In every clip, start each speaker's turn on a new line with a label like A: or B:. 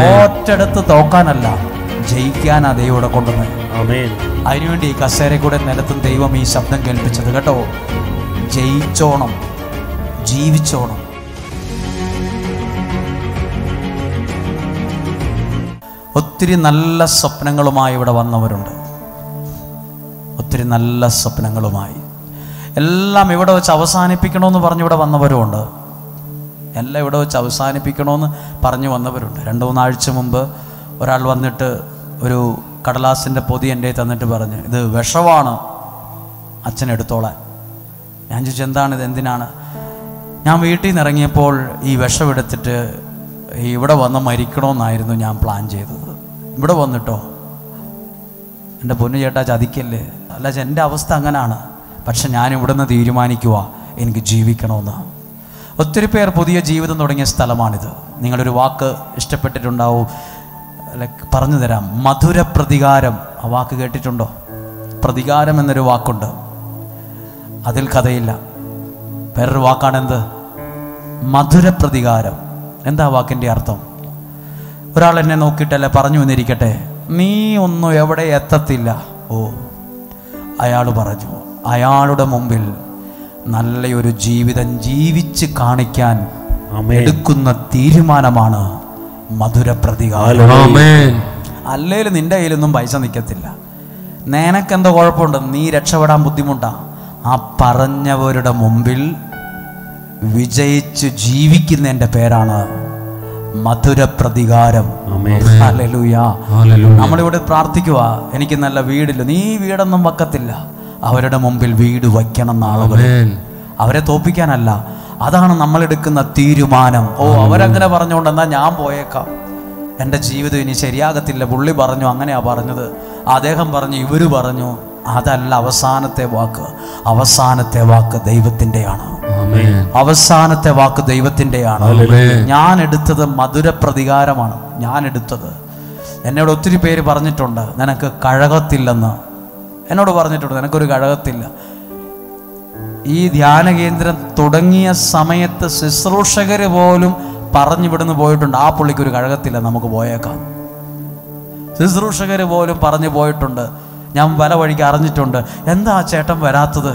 A: ഒറ്റടുത്ത് തോക്കാനല്ല, ജയിക്കാനാ ദൈവം ഇവിടെ കൊണ്ടുവന്നത്. അതിനുവേണ്ടി ഈ കസേര കൂടെ നിലത്തും ദൈവം ഈ ശബ്ദം കേൾപ്പിച്ചത് കേട്ടോ. ജയിച്ചോണം, ജീവിച്ചോണം. ഒത്തിരി നല്ല സ്വപ്നങ്ങളുമായി ഇവിടെ വന്നവരുണ്ട്. ഒത്തിരി നല്ല സ്വപ്നങ്ങളുമായി എല്ലാം ഇവിടെ വെച്ച് അവസാനിപ്പിക്കണമെന്ന് പറഞ്ഞ് ഇവിടെ വന്നവരുമുണ്ട്. എല്ലാം ഇവിടെ വെച്ച് അവസാനിപ്പിക്കണമെന്ന് പറഞ്ഞു വന്നവരുണ്ട്. 2-3 ആഴ്ച മുമ്പ് ഒരാൾ വന്നിട്ട് ഒരു കടലാസിൻ്റെ പൊതി എൻ്റെ തന്നിട്ട് പറഞ്ഞ്, ഇത് വിഷമാണ്, അച്ഛൻ എടുത്തോളാൻ. ഞാൻ ചോദിച്ചു, എന്താണിത്, എന്തിനാണ്? ഞാൻ വീട്ടിൽ നിന്ന് ഇറങ്ങിയപ്പോൾ ഈ വിഷം എടുത്തിട്ട് ഇവിടെ വന്ന് മരിക്കണമെന്നായിരുന്നു ഞാൻ പ്ലാൻ ചെയ്തത്. ഇവിടെ വന്നിട്ടോ? എൻ്റെ പൊന്നു ചേട്ടാ, ചതിക്കല്ലേ. അല്ല, എൻ്റെ അവസ്ഥ അങ്ങനെയാണ്. പക്ഷെ ഞാൻ ഇവിടുന്ന് തീരുമാനിക്കുക എനിക്ക് ജീവിക്കണമെന്ന്. ഒത്തിരി പേർ പുതിയ ജീവിതം തുടങ്ങിയ സ്ഥലമാണിത്. നിങ്ങളൊരു വാക്ക് ഇഷ്ടപ്പെട്ടിട്ടുണ്ടാവും, പറഞ്ഞു തരാം. മധുര പ്രതികാരം. ആ വാക്ക് കേട്ടിട്ടുണ്ടോ? പ്രതികാരം എന്നൊരു വാക്കുണ്ട്, അതിൽ കഥയില്ല. വേറൊരു വാക്കാണെന്ത്? മധുര പ്രതികാരം. എന്താ വാക്കിൻ്റെ അർത്ഥം? ഒരാൾ എന്നെ നോക്കിയിട്ടല്ലേ പറഞ്ഞു വന്നിരിക്കട്ടെ, നീ ഒന്നും എവിടെ എത്തത്തില്ല. ഓ, അയാൾ പറഞ്ഞു, അയാളുടെ മുമ്പിൽ നല്ലൊരു ജീവിതം ജീവിച്ച് കാണിക്കാൻ എടുക്കുന്ന തീരുമാനമാണ് മധുര പ്രതികാരം. അല്ലേലും നിന്റെ കയ്യിലൊന്നും പൈസ നിൽക്കത്തില്ല. നിനക്കെന്തോ കുഴപ്പമുണ്ട്, നീ രക്ഷപ്പെടാൻ ബുദ്ധിമുട്ടാ. ആ പറഞ്ഞവരുടെ മുമ്പിൽ വിജയിച്ച് ജീവിക്കുന്നതിൻ്റെ പേരാണ് മധുര പ്രതികാരം. ഹല്ലേലൂയ. നമ്മളിവിടെ പ്രാർത്ഥിക്കുക, എനിക്ക് നല്ല വീടില്ല. നീ വീടൊന്നും വെക്കത്തില്ല. അവരുടെ മുമ്പിൽ വീട് വയ്ക്കണം ആളുകൾ. അവരെ തോപ്പിക്കാനല്ല, അതാണ് നമ്മളെടുക്കുന്ന തീരുമാനം. ഓ, അവരങ്ങനെ പറഞ്ഞുകൊണ്ട് എന്നാ ഞാൻ പോയേക്കാം, എൻ്റെ ജീവിതം ഇനി ശരിയാകത്തില്ല. പുള്ളി പറഞ്ഞു, അങ്ങനെയാ പറഞ്ഞത്, അദ്ദേഹം പറഞ്ഞു, ഇവര് പറഞ്ഞു. അതല്ല അവസാനത്തെ വാക്ക്. അവസാനത്തെ വാക്ക് ദൈവത്തിൻ്റെയാണ്. അവസാനത്തെ വാക്ക് ദൈവത്തിൻ്റെയാണ്. ഞാൻ എടുത്തത് മധുര പ്രതികാരമാണ്. ഞാൻ എടുത്തത്. എന്നോട് ഒത്തിരി പേര് പറഞ്ഞിട്ടുണ്ട്, നിനക്ക് കഴകത്തില്ലെന്ന്. എന്നോട് പറഞ്ഞിട്ടുണ്ട്, നിനക്കൊരു കഴകത്തില്ല. ഈ ധ്യാന കേന്ദ്രം തുടങ്ങിയ സമയത്ത് ശുശ്രൂഷകർ പോലും പറഞ്ഞിവിടുന്ന് പോയിട്ടുണ്ട്, ആ പുള്ളിക്കൊരു കഴകത്തില്ല, നമുക്ക് പോയേക്കാം. ശുശ്രൂഷകർ പോലും പറഞ്ഞു പോയിട്ടുണ്ട്. ഞാൻ പല വഴിക്ക് അറിഞ്ഞിട്ടുണ്ട്. എന്താ ആ ചേട്ടൻ വരാത്തത്?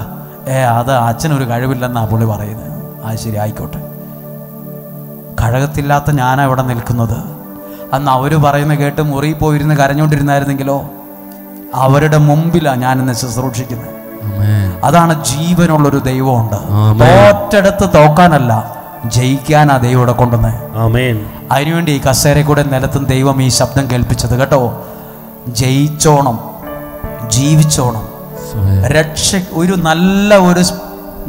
A: അത് അച്ഛനൊരു കഴിവില്ലെന്നാ പുള്ളി പറയുന്നത്. ആ ശരി, ആയിക്കോട്ടെ. കഴകത്തില്ലാത്ത ഞാനാ ഇവിടെ നിൽക്കുന്നത്. അന്ന് അവർ പറയുന്ന കേട്ട് മുറിയിൽ പോയിരുന്ന് കരഞ്ഞുകൊണ്ടിരുന്നായിരുന്നെങ്കിലോ? അവരുടെ മുമ്പിലാണ് ഞാനിന്ന് ശുശ്രൂഷിക്കുന്നത്. അതാണ് ജീവനുള്ളൊരു ദൈവമുണ്ട്. ഒറ്റടുത്ത് തോക്കാനല്ല, ജയിക്കാനാ ദൈവം ഇവിടെ കൊണ്ടുവന്നത്. അതിനുവേണ്ടി ഈ കസേര കൂടെ നിലത്തും ദൈവം ഈ ശബ്ദം കേൾപ്പിച്ചത് കേട്ടോ. ജയിച്ചോണം, ജീവിച്ചോണം. ഒരു നല്ല ഒരു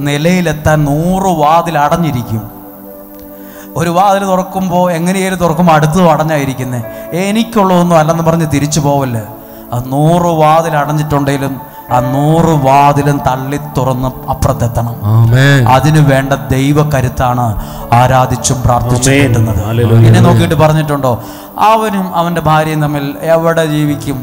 A: നിലയിലെത്താൻ 100 വാതിൽ അടഞ്ഞിരിക്കും. ഒരു വാതിൽ തുറക്കുമ്പോൾ എങ്ങനെയാലും തുറക്കുമ്പോൾ അടുത്തതും അടഞ്ഞായിരിക്കുന്നത്. എനിക്കുള്ളതൊന്നും അല്ലെന്ന് പറഞ്ഞ് തിരിച്ചു പോവല്ലേ. ആ 100 വാതിൽ അടഞ്ഞിട്ടുണ്ടെങ്കിലും ആ 100 വാതിലും തള്ളി തുറന്ന് അപ്പുറത്തെത്തണം. അതിനു വേണ്ട ദൈവകരുത്താണ് ആരാധിച്ചും പ്രാർത്ഥിച്ചും കിട്ടുന്നത്. എന്നെ നോക്കിയിട്ട് പറഞ്ഞിട്ടുണ്ടോ, അവനും അവൻ്റെ ഭാര്യയും തമ്മിൽ എവിടെ ജീവിക്കും?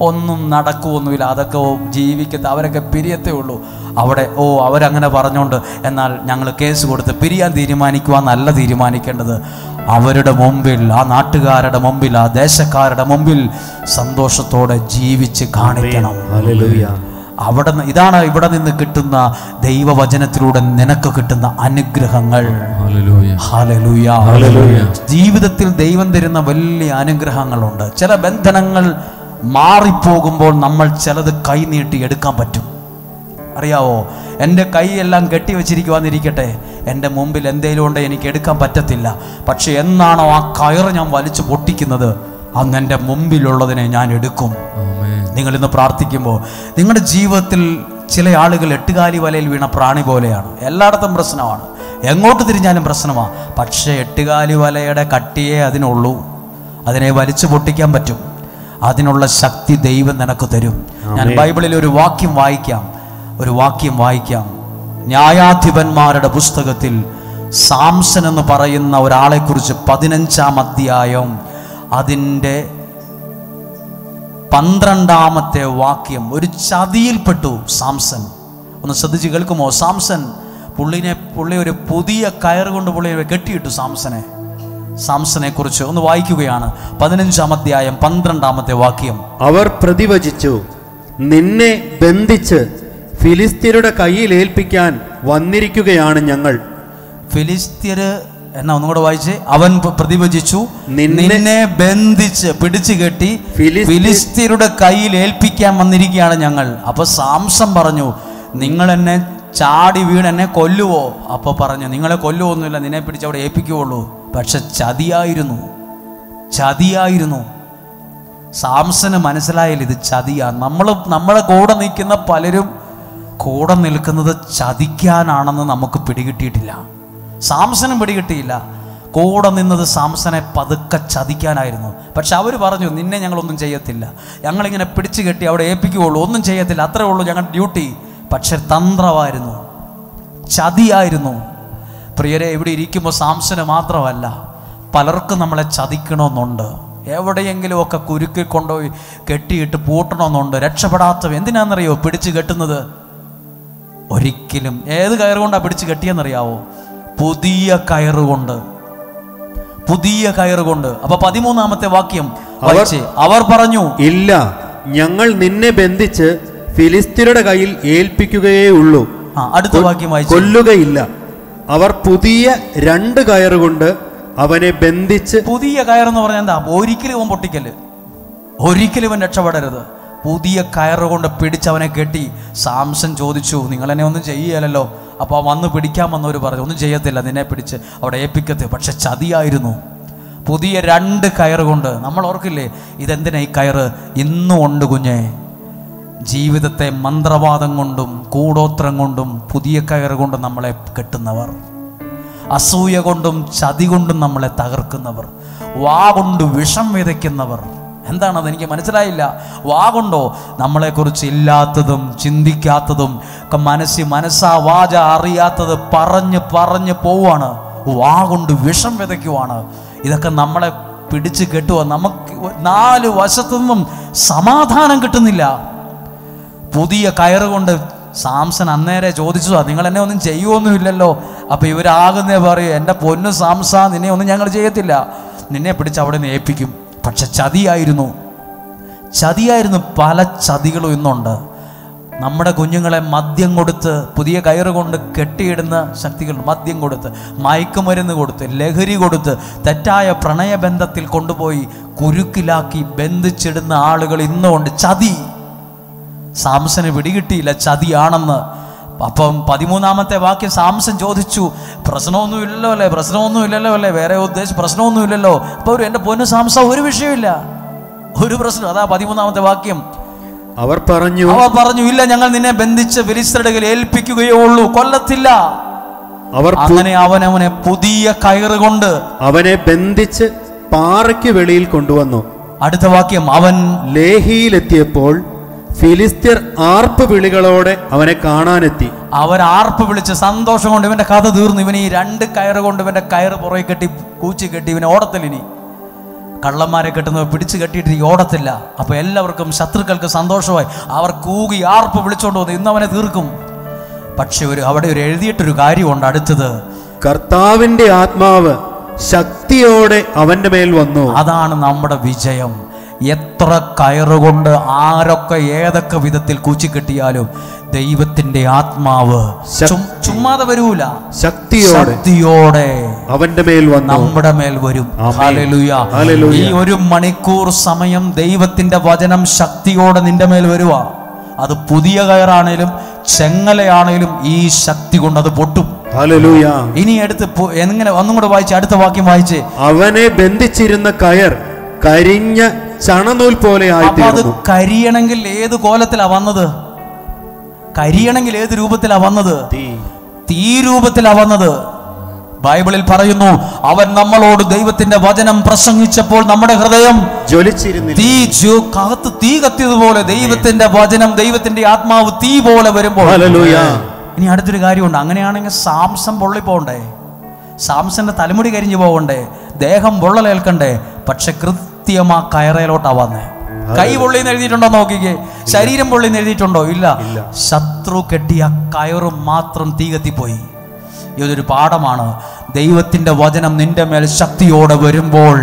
A: ഒന്നും നടക്കുമൊന്നുമില്ല. അതൊക്കെ ജീവിക്കത്തെ, അവരൊക്കെ പിരിയത്തേ ഉള്ളൂ. അവിടെ അവരങ്ങനെ പറഞ്ഞുകൊണ്ട് എന്നാൽ ഞങ്ങൾ കേസ് കൊടുത്ത് പിരിയാൻ തീരുമാനിക്കുവാന്നല്ല തീരുമാനിക്കേണ്ടത്. അവരുടെ മുമ്പിൽ, ആ നാട്ടുകാരുടെ മുമ്പിൽ, ആ ദേശക്കാരുടെ മുമ്പിൽ സന്തോഷത്തോടെ ജീവിച്ച് കാണിക്കണം. അവിടെ ഇതാണ് ഇവിടെ നിന്ന് കിട്ടുന്ന ദൈവവചനത്തിലൂടെ നിനക്ക് കിട്ടുന്ന അനുഗ്രഹങ്ങൾ. ഹല്ലേലൂയ. ജീവിതത്തിൽ ദൈവം തരുന്ന വലിയ അനുഗ്രഹങ്ങളുണ്ട്. ചില ബന്ധനങ്ങൾ മാറിപ്പോകുമ്പോൾ നമ്മൾ ചിലത് കൈ നീട്ടി എടുക്കാൻ പറ്റും. അറിയാവോ, എൻ്റെ കൈയെല്ലാം കെട്ടിവെച്ചിരിക്കുവാന്നിരിക്കട്ടെ, എൻ്റെ മുമ്പിൽ എന്തെങ്കിലും ഉണ്ട്, എനിക്ക് എടുക്കാൻ പറ്റത്തില്ല. പക്ഷെ എന്നാണോ ആ കയറ് ഞാൻ വലിച്ചു പൊട്ടിക്കുന്നത്, അന്ന് എൻ്റെ മുമ്പിലുള്ളതിനെ ഞാൻ എടുക്കും. നിങ്ങളിന്ന് പ്രാർത്ഥിക്കുമ്പോൾ നിങ്ങളുടെ ജീവിതത്തിൽ ചില ആളുകൾ 8 വലയിൽ വീണ പ്രാണി പോലെയാണ്. എല്ലായിടത്തും പ്രശ്നമാണ്, എങ്ങോട്ട് തിരിഞ്ഞാലും പ്രശ്നമാണ്. പക്ഷേ 8 വലയുടെ കട്ടിയേ അതിനുള്ളൂ. അതിനെ വലിച്ചു പൊട്ടിക്കാൻ പറ്റും. അതിനുള്ള ശക്തി ദൈവം നിനക്ക് തരും. ഞാൻ ബൈബിളിൽ ഒരു വാക്യം വായിക്കാം. ന്യായാധിപന്മാരുടെ പുസ്തകത്തിൽ സാംസൺ എന്ന് പറയുന്ന ഒരാളെ കുറിച്ച് 15-ാം അധ്യായം അതിൻ്റെ 12-ാമത്തെ വാക്യം. ഒരു ചതിയിൽപ്പെട്ടു സാംസൺ. ഒന്ന് ശ്രദ്ധിച്ച് കേൾക്കുമോ? സാംസൺ പുള്ളി ഒരു പുതിയ കയർ കൊണ്ട് പുള്ളിയെ കെട്ടിയിട്ടു. സാംസനെ കുറിച്ച് ഒന്ന് വായിക്കുകയാണ്. 15-ാം അധ്യായം 12-ാമത്തെ വാക്യം.
B: അവർ പ്രതിവചിച്ചു, നിന്നെ ബന്ധിച്ച് ഫിലിസ്ത്യരുടെ കയ്യിൽ ഏൽപ്പിക്കാൻ വന്നിരിക്കുകയാണ് ഞങ്ങൾ.
A: ഫിലിസ്ത്യര് എന്നാ ഒന്നുകൂടെ വായിച്ച്. അവൻ പ്രതിവചിച്ചു, നിന്നെ ബന്ധിച്ച് പിടിച്ചു കെട്ടി ഫിലിസ്ത്യരുടെ കയ്യിൽ ഏൽപ്പിക്കാൻ വന്നിരിക്കുകയാണ് ഞങ്ങൾ. അപ്പൊ സാംസൺ പറഞ്ഞു, നിങ്ങൾ എന്നെ ചാടി വീണ് എന്നെ കൊല്ലുവോ? അപ്പൊ പറഞ്ഞു, നിങ്ങളെ കൊല്ലുവൊന്നുമില്ല, നിന്നെ പിടിച്ച് അവിടെ ഏൽപ്പിക്കുകയുള്ളൂ. പക്ഷെ ചതിയായിരുന്നു. സാംസന് മനസ്സിലായില്ല ഇത് ചതിയാണ്. നമ്മളെ കൂടെ നിൽക്കുന്ന പലരും കൂടെ നിൽക്കുന്നത് ചതിക്കാനാണെന്ന് നമുക്ക് പിടികിട്ടിയിട്ടില്ല. സാംസനും പിടികിട്ടിയില്ല. കൂടെ നിന്നത് സാംസനെ പതുക്കെ ചതിക്കാനായിരുന്നു. പക്ഷെ അവർ പറഞ്ഞു, നിന്നെ ഞങ്ങളൊന്നും ചെയ്യത്തില്ല, ഞങ്ങളിങ്ങനെ പിടിച്ചു കെട്ടി അവിടെ ഏൽപ്പിക്കുകയുള്ളൂ, ഒന്നും ചെയ്യത്തില്ല, അത്രേ ഉള്ളൂ ഞങ്ങളുടെ ഡ്യൂട്ടി. പക്ഷെ തന്ത്രമായിരുന്നു, ചതിയായിരുന്നു. പ്രിയരെ, ഇവിടെ ഇരിക്കുമ്പോൾ സാംസന് മാത്രമല്ല, പലർക്കും നമ്മളെ ചതിക്കണമെന്നുണ്ട്. എവിടെയെങ്കിലും ഒക്കെ കുരുക്കിൽ കൊണ്ടുപോയി കെട്ടിയിട്ട് പൂട്ടണമെന്നുണ്ട്. രക്ഷപ്പെടാത്തവ എന്തിനാണെന്നറിയോ പിടിച്ചു കെട്ടുന്നത്? ഒരിക്കലും ഏത് കയറുകൊണ്ടാണ് പിടിച്ചു കെട്ടിയെന്നറിയാവോ? പുതിയ കയറുകൊണ്ട്. അപ്പൊ 13-ാമത്തെ വാക്യം അവർ പറഞ്ഞു, ഇല്ല,
B: ഞങ്ങൾ നിന്നെ ബന്ധിച്ച് ഫിലിസ്ത്യരുടെ കയ്യിൽ ഏൽപ്പിക്കുകയേ ഉള്ളൂ.
A: അടുത്ത വാക്യം വായിച്ചു,
B: കൊല്ലുകയില്ല. അവർ പുതിയ 2 കയറുകൊണ്ട് അവനെ ബന്ധിച്ച്. പുതിയ
A: കയറെന്ന് പറഞ്ഞാൽ എന്താ? ഒരിക്കലും ഇവൻ പൊട്ടിക്കല്, ഒരിക്കലും ഇവൻ രക്ഷപ്പെടരുത്. പുതിയ കയറുകൊണ്ട് പിടിച്ചവനെ കെട്ടി. സാംസൺ ചോദിച്ചു, നിങ്ങളെന്നെ ഒന്നും ചെയ്യലല്ലോ? അപ്പോൾ വന്ന് പിടിക്കാൻ വന്നവർ പറഞ്ഞു, ഒന്നും ചെയ്യത്തില്ല, നിന്നെ പിടിച്ച് അവിടെ ഏൽപ്പിക്കത്തില്ല. പക്ഷെ ചതിയായിരുന്നു. പുതിയ 2 കയറുകൊണ്ട്. നമ്മൾ ഓർക്കില്ലേ, ഇതെന്തിനാ ഈ കയറ്? ഇന്നും ഉണ്ട് കുഞ്ഞെ. ജീവിതത്തെ മന്ത്രവാദം കൊണ്ടും കൂടോത്രം കൊണ്ടും പുതിയ കയറുകൊണ്ട് നമ്മളെ കെട്ടുന്നവർ, അസൂയ കൊണ്ടും ചതി കൊണ്ടും നമ്മളെ തകർക്കുന്നവർ, വാ കൊണ്ട് വിഷം വിതയ്ക്കുന്നവർ. എന്താണത്? എനിക്ക് മനസ്സിലായില്ല. വാ കൊണ്ടോ നമ്മളെക്കുറിച്ച് ഇല്ലാത്തതും ചിന്തിക്കാത്തതും മനസ്സാ വാച അറിയാത്തത് പറഞ്ഞ് പോവാണ്. വാ കൊണ്ട് വിഷം വിതയ്ക്കുവാണ്. ഇതൊക്കെ നമ്മളെ പിടിച്ച് കെട്ടുക. നമുക്ക് 4 വശത്തുനിന്നും സമാധാനം കിട്ടുന്നില്ല. പുതിയ കയറുകൊണ്ട് സാംസൺ അന്നേരെ ചോദിച്ചതാ, നിങ്ങൾ എന്നെ ഒന്നും ചെയ്യുമൊന്നുമില്ലല്ലോ? അപ്പൊ ഇവരാകുന്നേ പറയും, എൻ്റെ പൊന്നു സാംസ, നിന്നെ ഒന്നും ഞങ്ങൾ ചെയ്യത്തില്ല, നിന്നെ പിടിച്ച് അവിടെ നിന്ന് ഏൽപ്പിക്കും. പക്ഷെ ചതിയായിരുന്നു. പല ചതികളും ഇന്നുണ്ട്. നമ്മുടെ കുഞ്ഞുങ്ങളെ മദ്യം കൊടുത്ത്, പുതിയ കയറ് കൊണ്ട് കെട്ടിയിടുന്ന ശക്തികൾ, മദ്യം കൊടുത്ത്, മയക്കുമരുന്ന് കൊടുത്ത്, ലഹരി കൊടുത്ത്, തെറ്റായ പ്രണയബന്ധത്തിൽ കൊണ്ടുപോയി കുരുക്കിലാക്കി ബന്ധിച്ചിടുന്ന ആളുകൾ ഇന്നുണ്ട്. ചതി. സാംസന് പിടികിട്ടിയില്ല ചതിയാണെന്ന്. അപ്പം 13-ാമത്തെ വാക്യം സാംസൺ ചോദിച്ചു, പ്രശ്നമൊന്നുമില്ലല്ലോ അല്ലേ? വേറെ പ്രശ്നമൊന്നുമില്ലല്ലോ? അപ്പൊ എൻ്റെ പൊന്നു സാംസ, ഒരു വിഷയമില്ല, ഒരു പ്രശ്നം. അതാ 13-ാമത്തെ വാക്യം.
B: അവർ പറഞ്ഞു,
A: ഇല്ല, ഞങ്ങൾ നിന്നെ ബന്ധിച്ച് ഫിലിസ്ത്യരുടെ കയ്യിൽ ഏൽപ്പിക്കുകയേ ഉള്ളൂ, കൊല്ലത്തില്ല. അങ്ങനെ അവനെ പുതിയ കയറുകൊണ്ട്
B: അവനെ ബന്ധിച്ച് പാറയ്ക്ക് വെളിയിൽ കൊണ്ടുവന്നു.
A: അടുത്ത വാക്യം, അവൻ
B: ലേഹിയിലെത്തിയപ്പോൾ ഫിലിസ്ത്യർ ആർപ്പ് വിളികളോടെ അവനെ കാണാനെത്തി.
A: അവർ ആർപ്പ് വിളിച്ച് സന്തോഷം കൊണ്ട്. ഇവന്റെ കഥ തീർന്നു. ഇവന് ഈ 2 കയറ് കൊണ്ട് ഇവന്റെ കയറ് പുറകെ കെട്ടി കൂച്ചി കെട്ടി ഇവനെ ഓടത്തില്ല. ഇനി കള്ളന്മാരെ കെട്ടുന്നവർ പിടിച്ചു കെട്ടിയിട്ട് ഓടത്തില്ല. അപ്പൊ എല്ലാവർക്കും, ശത്രുക്കൾക്ക് സന്തോഷമായി. അവർ കൂകി ആർപ്പ് വിളിച്ചോണ്ട് വന്നു, ഇന്ന് അവനെ തീർക്കും. പക്ഷെ അവിടെ എഴുതിയിട്ടൊരു കാര്യമുണ്ട്. അടുത്തത്,
B: കർത്താവിന്റെ ആത്മാവ് ശക്തിയോടെ അവന്റെ മേൽ വന്നു.
A: അതാണ് നമ്മുടെ വിജയം. എത്ര കയറുകൊണ്ട് ആരൊക്കെ ഏതൊക്കെ വിധത്തിൽ കൂച്ചിക്കെട്ടിയാലും ദൈവത്തിന്റെ ആത്മാവ് ചുമ്മാതെ വരൂല, ശക്തിയോടെ അവന്റെ മേൽ വന്നു, നമ്മുടെ മേൽ വരും. ഹല്ലേലൂയ. ഈ 1 മണിക്കൂർ സമയം ദൈവത്തിന്റെ വചനം ശക്തിയോടെ നിന്റെ മേൽ വരുക. അത് പുതിയ കയറാണേലും ചെങ്ങലയാണേലും ഈ ശക്തി കൊണ്ട് അത് പൊട്ടും.
B: ഹല്ലേലൂയ.
A: ഇനി എങ്ങനെ ഒന്നും കൂടെ വായിച്ച് അടുത്ത വാക്യം വായിച്ച്,
B: അവനെ ബന്ധിച്ചിരുന്ന കയർ കരിഞ്ഞ ചണനൂൽ പോലെ
A: അത് കരിയണമെങ്കിൽ ഏത് കോലത്തിലാ വന്നത്? കരിയണമെങ്കിൽ ഏത് രൂപത്തിലാ വന്നത്? തീ രൂപത്തിലാ വന്നത്. ബൈബിളിൽ പറയുന്നു, അവൻ നമ്മളോട് ദൈവത്തിന്റെ വചനം പ്രസംഗിച്ചപ്പോൾ നമ്മുടെ ഹൃദയം ജ്വലിച്ചിരുന്നില്ല. തീ കത്തിയതുപോലെ ദൈവത്തിന്റെ വചനം, ദൈവത്തിന്റെ ആത്മാവ് തീ പോലെ വരുമ്പോൾ. ഇനി അടുത്തൊരു കാര്യമുണ്ട്. അങ്ങനെയാണെങ്കിൽ സാംസൺ പൊള്ളിപ്പോണ്ടേ, സാംസന്റെ തലമുടി കരിഞ്ഞു പോകണ്ടേ, ദേഹം പൊള്ളലേൽക്കണ്ടേ? പക്ഷെ കൃത്യമാ കയറയിലോട്ടാ വന്നേ. കൈ പൊള്ളിന്ന് എഴുതിയിട്ടുണ്ടോ നോക്കിക്കേ, ശരീരം പൊള്ളിന്ന് എഴുതിയിട്ടുണ്ടോ? ഇല്ല. ശത്രു കെട്ടിയ കയറ് മാത്രം തീ കത്തിപ്പോയി. ഇതൊരു പാഠമാണ്. ദൈവത്തിൻ്റെ വചനം നിന്റെ മേൽ ശക്തിയോടെ വരുമ്പോൾ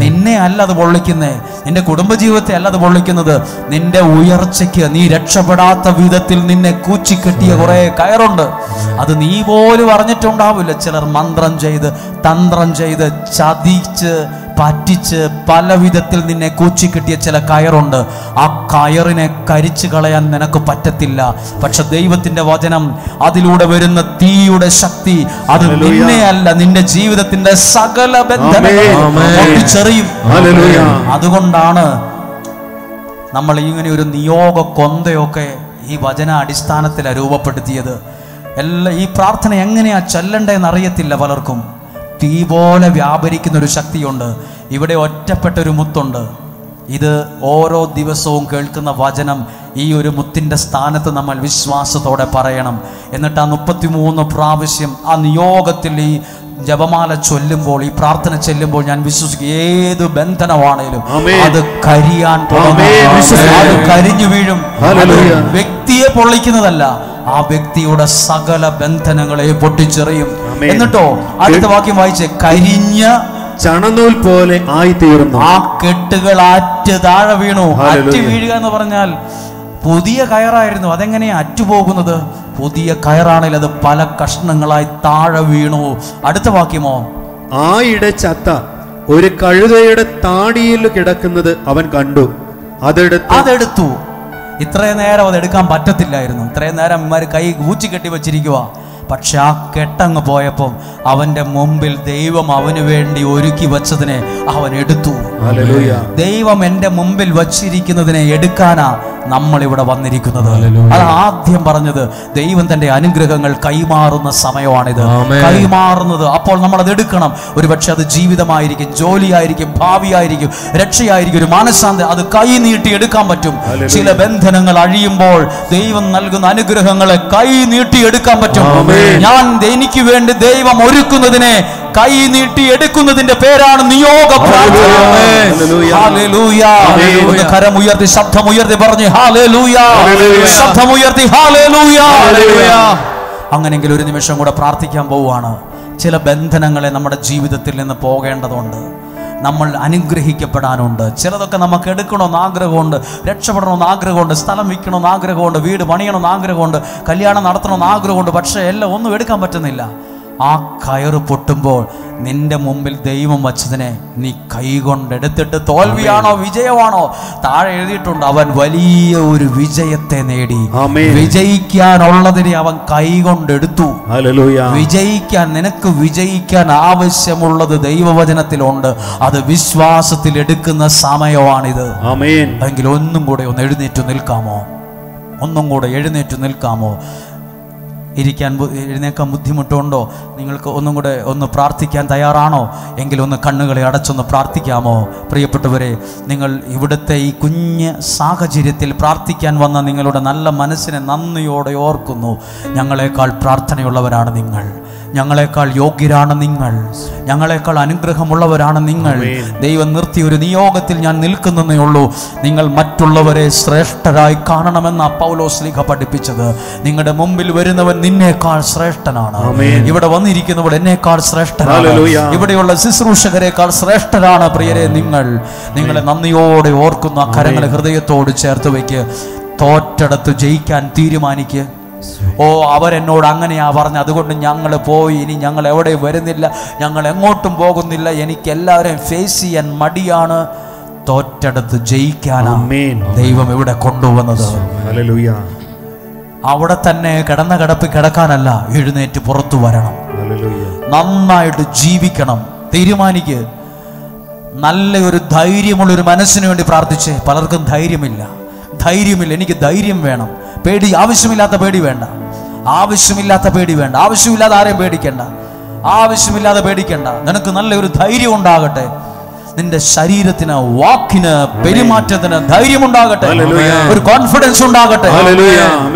A: നിന്നെ അല്ല അത് പൊള്ളിക്കുന്നേ, നിന്റെ കുടുംബജീവിതത്തെ അല്ല അത് പൊള്ളിക്കുന്നത്. നിന്റെ ഉയർച്ചയ്ക്ക് നീ രക്ഷപ്പെടാത്ത വിധത്തിൽ നിന്നെ കൂച്ചിക്കെട്ടിയ കുറെ കയറുണ്ട്. അത് നീ പോലും അറിഞ്ഞിട്ടുണ്ടാവില്ല. ചിലർ മന്ത്രം ചെയ്ത് തന്ത്രം ചെയ്ത് ചതിച്ച് പറ്റിച്ച് പല വിധത്തിൽ നിന്നെ കൂച്ചിക്കെട്ടിയ ചില കയറുണ്ട്. ആ കയറിനെ കരിച്ചു കളയാൻ നിനക്ക് പറ്റത്തില്ല. പക്ഷെ ദൈവത്തിന്റെ വചനം, അതിലൂടെ വരുന്ന തീയുടെ ശക്തി, അത് നിന്നെ അല്ല, നിന്റെ ജീവിതത്തിന്റെ സകല ബന്ധനങ്ങളും പൊട്ടിച്ചെറിയും. അതുകൊണ്ടാണ് നമ്മൾ ഇങ്ങനെ ഒരു നിയോഗ കൊന്തയൊക്കെ ഈ വചന അടിസ്ഥാനത്തിലാണ് രൂപപ്പെടുത്തിയത്. ഈ പ്രാർത്ഥന എങ്ങനെയാ ചൊല്ലണ്ടേന്ന് അറിയത്തില്ല പലർക്കും. തീ പോലെ വ്യാപരിക്കുന്ന ഒരു ശക്തിയുണ്ട്. ഇവിടെ ഒറ്റപ്പെട്ടൊരു മുത്തുണ്ട്. ഇത് ഓരോ ദിവസവും കേൾക്കുന്ന വചനം ഈ ഒരു മുത്തിൻ്റെ സ്ഥാനത്ത് നമ്മൾ വിശ്വാസത്തോടെ പറയണം. എന്നിട്ട് ആ 33 പ്രാവശ്യം ആ നിയോഗത്തിൽ ഈ ജപമാല ചൊല്ലുമ്പോൾ, ഈ പ്രാർത്ഥന ചൊല്ലുമ്പോൾ ഞാൻ വിശ്വസിക്കും ഏത് ബന്ധനമാണേലും അത് കരിയാൻ അത് കരിഞ്ഞു വീഴും. വ്യക്തിയെ പൊള്ളിക്കുന്നതല്ല, ആ വ്യക്തിയുടെ സകല ബന്ധനങ്ങളെ പൊട്ടിച്ചെറിയും. എന്നിട്ടോ അടുത്ത വാക്യം വായിച്ചേ, കരിഞ്ഞ
B: ചണനൂൽ പോലെ ആയിത്തീർന്നു.
A: ആ കെട്ടുകൾ ആറ്റ് താഴെ വീണു. അറ്റ് വീഴുക എന്ന് പറഞ്ഞാൽ പുതിയ കയറായിരുന്നു. അതെങ്ങനെയാ അറ്റുപോകുന്നത്? പുതിയ കയറാണെങ്കിൽ അത് പല കഷ്ണങ്ങളായി താഴെ വീണു. അടുത്ത വാക്യമോ,
B: ആയിടെ ചത്ത ഒരു കഴുതയുടെ താടിയിൽ കിടക്കുന്നത് അവൻ കണ്ടു. അതെടുത്തു.
A: ഇത്രയും നേരം അത് എടുക്കാൻ പറ്റത്തില്ലായിരുന്നു. ഇത്രയും നേരം ഇമാര് കൈ ഊച്ചി കെട്ടി വെച്ചിരിക്കുക. പക്ഷെ ആ കെട്ടങ്ങ് പോയപ്പം അവന്റെ മുമ്പിൽ ദൈവം അവന് വേണ്ടി ഒരുക്കി വച്ചതിനെ അവൻ എടുത്തു. ദൈവം എൻ്റെ മുമ്പിൽ വച്ചിരിക്കുന്നതിനെ എടുക്കാനാ നമ്മൾ ഇവിടെ വന്നിരിക്കുന്നത്. അത് ആദ്യം പറഞ്ഞത്, ദൈവം തന്റെ അനുഗ്രഹങ്ങൾ കൈമാറുന്ന സമയമാണിത്. കൈമാറുന്നത് അപ്പോൾ നമ്മൾ അത് എടുക്കണം. ഒരുപക്ഷെ അത് ജീവിതമായിരിക്കും, ജോലിയായിരിക്കും, ഭാവിയായിരിക്കും, രക്ഷയായിരിക്കും, ഒരു മാനസാന്ത, അത് കൈ നീട്ടി എടുക്കാൻ പറ്റും. ചില ബന്ധനങ്ങൾ അഴിയുമ്പോൾ ദൈവം നൽകുന്ന അനുഗ്രഹങ്ങളെ കൈ നീട്ടി എടുക്കാൻ പറ്റും. എനിക്ക് വേണ്ടി ദൈവം ഒരുക്കുന്നതിനെ കൈ നീട്ടി എടുക്കുന്നതിന്റെ പേരാണ് നിയോഗ പ്രാർത്ഥന. കരമുയർത്തി ശബ്ദമുയർത്തി പറഞ്ഞ് ഹല്ലേലൂയ, ശബ്ദമുയർത്തി ഹല്ലേലൂയ. അങ്ങനെയെങ്കിൽ ഒരു നിമിഷം കൂടെ പ്രാർത്ഥിക്കാൻ പോവുകയാണ്. ചില ബന്ധനങ്ങളെ നമ്മുടെ ജീവിതത്തിൽ നിന്ന് പോകേണ്ടതുണ്ട്. നമ്മൾ അനുഗ്രഹിക്കപ്പെടാനുണ്ട്. ചിലതൊക്കെ നമുക്ക് എടുക്കണമെന്ന് ആഗ്രഹമുണ്ട്, രക്ഷപ്പെടണമെന്ന് ആഗ്രഹമുണ്ട്, സ്ഥലം വിൽക്കണമെന്ന് ആഗ്രഹമുണ്ട്, വീട് പണിയണമെന്ന് ആഗ്രഹമുണ്ട്, കല്യാണം നടത്തണമെന്ന് ആഗ്രഹമുണ്ട്. പക്ഷേ എല്ലാം ഒന്നും എടുക്കാൻ പറ്റുന്നില്ല. ആ കയറ് പൊട്ടുമ്പോൾ നിന്റെ മുമ്പിൽ ദൈവം വച്ചതിനെ നീ കൈകൊണ്ടെടുത്തിട്ട്, തോൽവിയാണോ വിജയമാണോ താഴെ എഴുതിയിട്ടുണ്ട്, അവൻ വലിയ ഒരു വിജയത്തെ നേടി. വിജയിക്കാനുള്ളതിനെ അവൻ കൈകൊണ്ടെടുത്തു. വിജയിക്കാൻ, നിനക്ക് വിജയിക്കാൻ ആവശ്യമുള്ളത് ദൈവവചനത്തിലുണ്ട്. അത് വിശ്വാസത്തിൽ എടുക്കുന്ന സമയമാണിത്. എങ്കിൽ ഒന്നും കൂടെ ഒന്ന് എഴുന്നേറ്റ് നിൽക്കാമോ? ഒന്നും കൂടെ എഴുന്നേറ്റ് നിൽക്കാമോ? എഴുന്നേക്കാൻ ബുദ്ധിമുട്ടുണ്ടോ? നിങ്ങൾക്ക് ഒന്നും കൂടെ ഒന്ന് പ്രാർത്ഥിക്കാൻ തയ്യാറാണോ? എങ്കിലൊന്ന് കണ്ണുകളെ അടച്ചൊന്ന് പ്രാർത്ഥിക്കാമോ? പ്രിയപ്പെട്ടവരെ, നിങ്ങൾ ഇവിടുത്തെ ഈ കുഞ്ഞ് സാഹചര്യത്തിൽ പ്രാർത്ഥിക്കാൻ വന്ന നിങ്ങളുടെ നല്ല മനസ്സിനെ നന്ദിയോടെ ഓർക്കുന്നു. ഞങ്ങളെക്കാൾ പ്രാർത്ഥനയുള്ളവരാണ് നിങ്ങൾ, ഞങ്ങളെക്കാൾ യോഗ്യരാണ് നിങ്ങൾ, ഞങ്ങളെക്കാൾ അനുഗ്രഹമുള്ളവരാണ് നിങ്ങൾ. ദൈവം നിർത്തിയ ഒരു നിയോഗത്തിൽ ഞാൻ നിൽക്കുന്നതേ ഉള്ളൂ. നിങ്ങൾ മറ്റുള്ളവരെ ശ്രേഷ്ഠരായി കാണണമെന്ന പൗലോസ്ലീഹ പഠിപ്പിച്ചത്. നിങ്ങളുടെ മുമ്പിൽ വരുന്നവൻ നിന്നേക്കാൾ ശ്രേഷ്ഠനാണ്. ഇവിടെ വന്നിരിക്കുന്നവർ എന്നേക്കാൾ ശ്രേഷ്ഠനാണ്. ഇവിടെയുള്ള ശുശ്രൂഷകരെക്കാൾ ശ്രേഷ്ഠരാണ്. പ്രിയരെ, നിങ്ങളെ നന്ദിയോടെ ഓർക്കുന്ന കരങ്ങളെ ഹൃദയത്തോട് ചേർത്ത് വയ്ക്ക്. തോറ്റെടുത്ത് ജയിക്കാൻ തീരുമാനിക്കുക. അവരെന്നോട് അങ്ങനെയാ പറഞ്ഞ, അതുകൊണ്ട് ഞങ്ങൾ പോയി, ഇനി ഞങ്ങൾ എവിടെ വരുന്നില്ല, ഞങ്ങൾ എങ്ങോട്ടും പോകുന്നില്ല, എനിക്ക് എല്ലാവരെയും ഫേസ് ചെയ്യാൻ മടിയാണ്. തോറ്റെടുത്ത് ജയിക്കാനാണ് ദൈവം ഇവിടെ കൊണ്ടുവന്നത്. അവിടെ തന്നെ കിടന്ന കിടപ്പ് കിടക്കാനല്ല, എഴുന്നേറ്റ് പുറത്തു വരണം. നന്നായിട്ട് ജീവിക്കണം. തീരുമാനിക്ക്. നല്ല ഒരു ധൈര്യമുള്ളൊരു മനസ്സിന് വേണ്ടി പ്രാർത്ഥിച്ചേ. പലർക്കും ധൈര്യമില്ല. എനിക്ക് ധൈര്യം വേണം. പേടി, ആവശ്യമില്ലാത്ത പേടി വേണ്ട. ആവശ്യമില്ലാത്ത ആരെയും പേടിക്കണ്ട. ആവശ്യമില്ലാതെ പേടിക്കണ്ട. നിനക്ക് നല്ലൊരു ധൈര്യം ഉണ്ടാകട്ടെ. നിന്റെ ശരീരത്തിന്, വാക്കിന്, പെരുമാറ്റത്തിന് ധൈര്യമുണ്ടാകട്ടെ, ഒരു കോൺഫിഡൻസ് ഉണ്ടാകട്ടെ.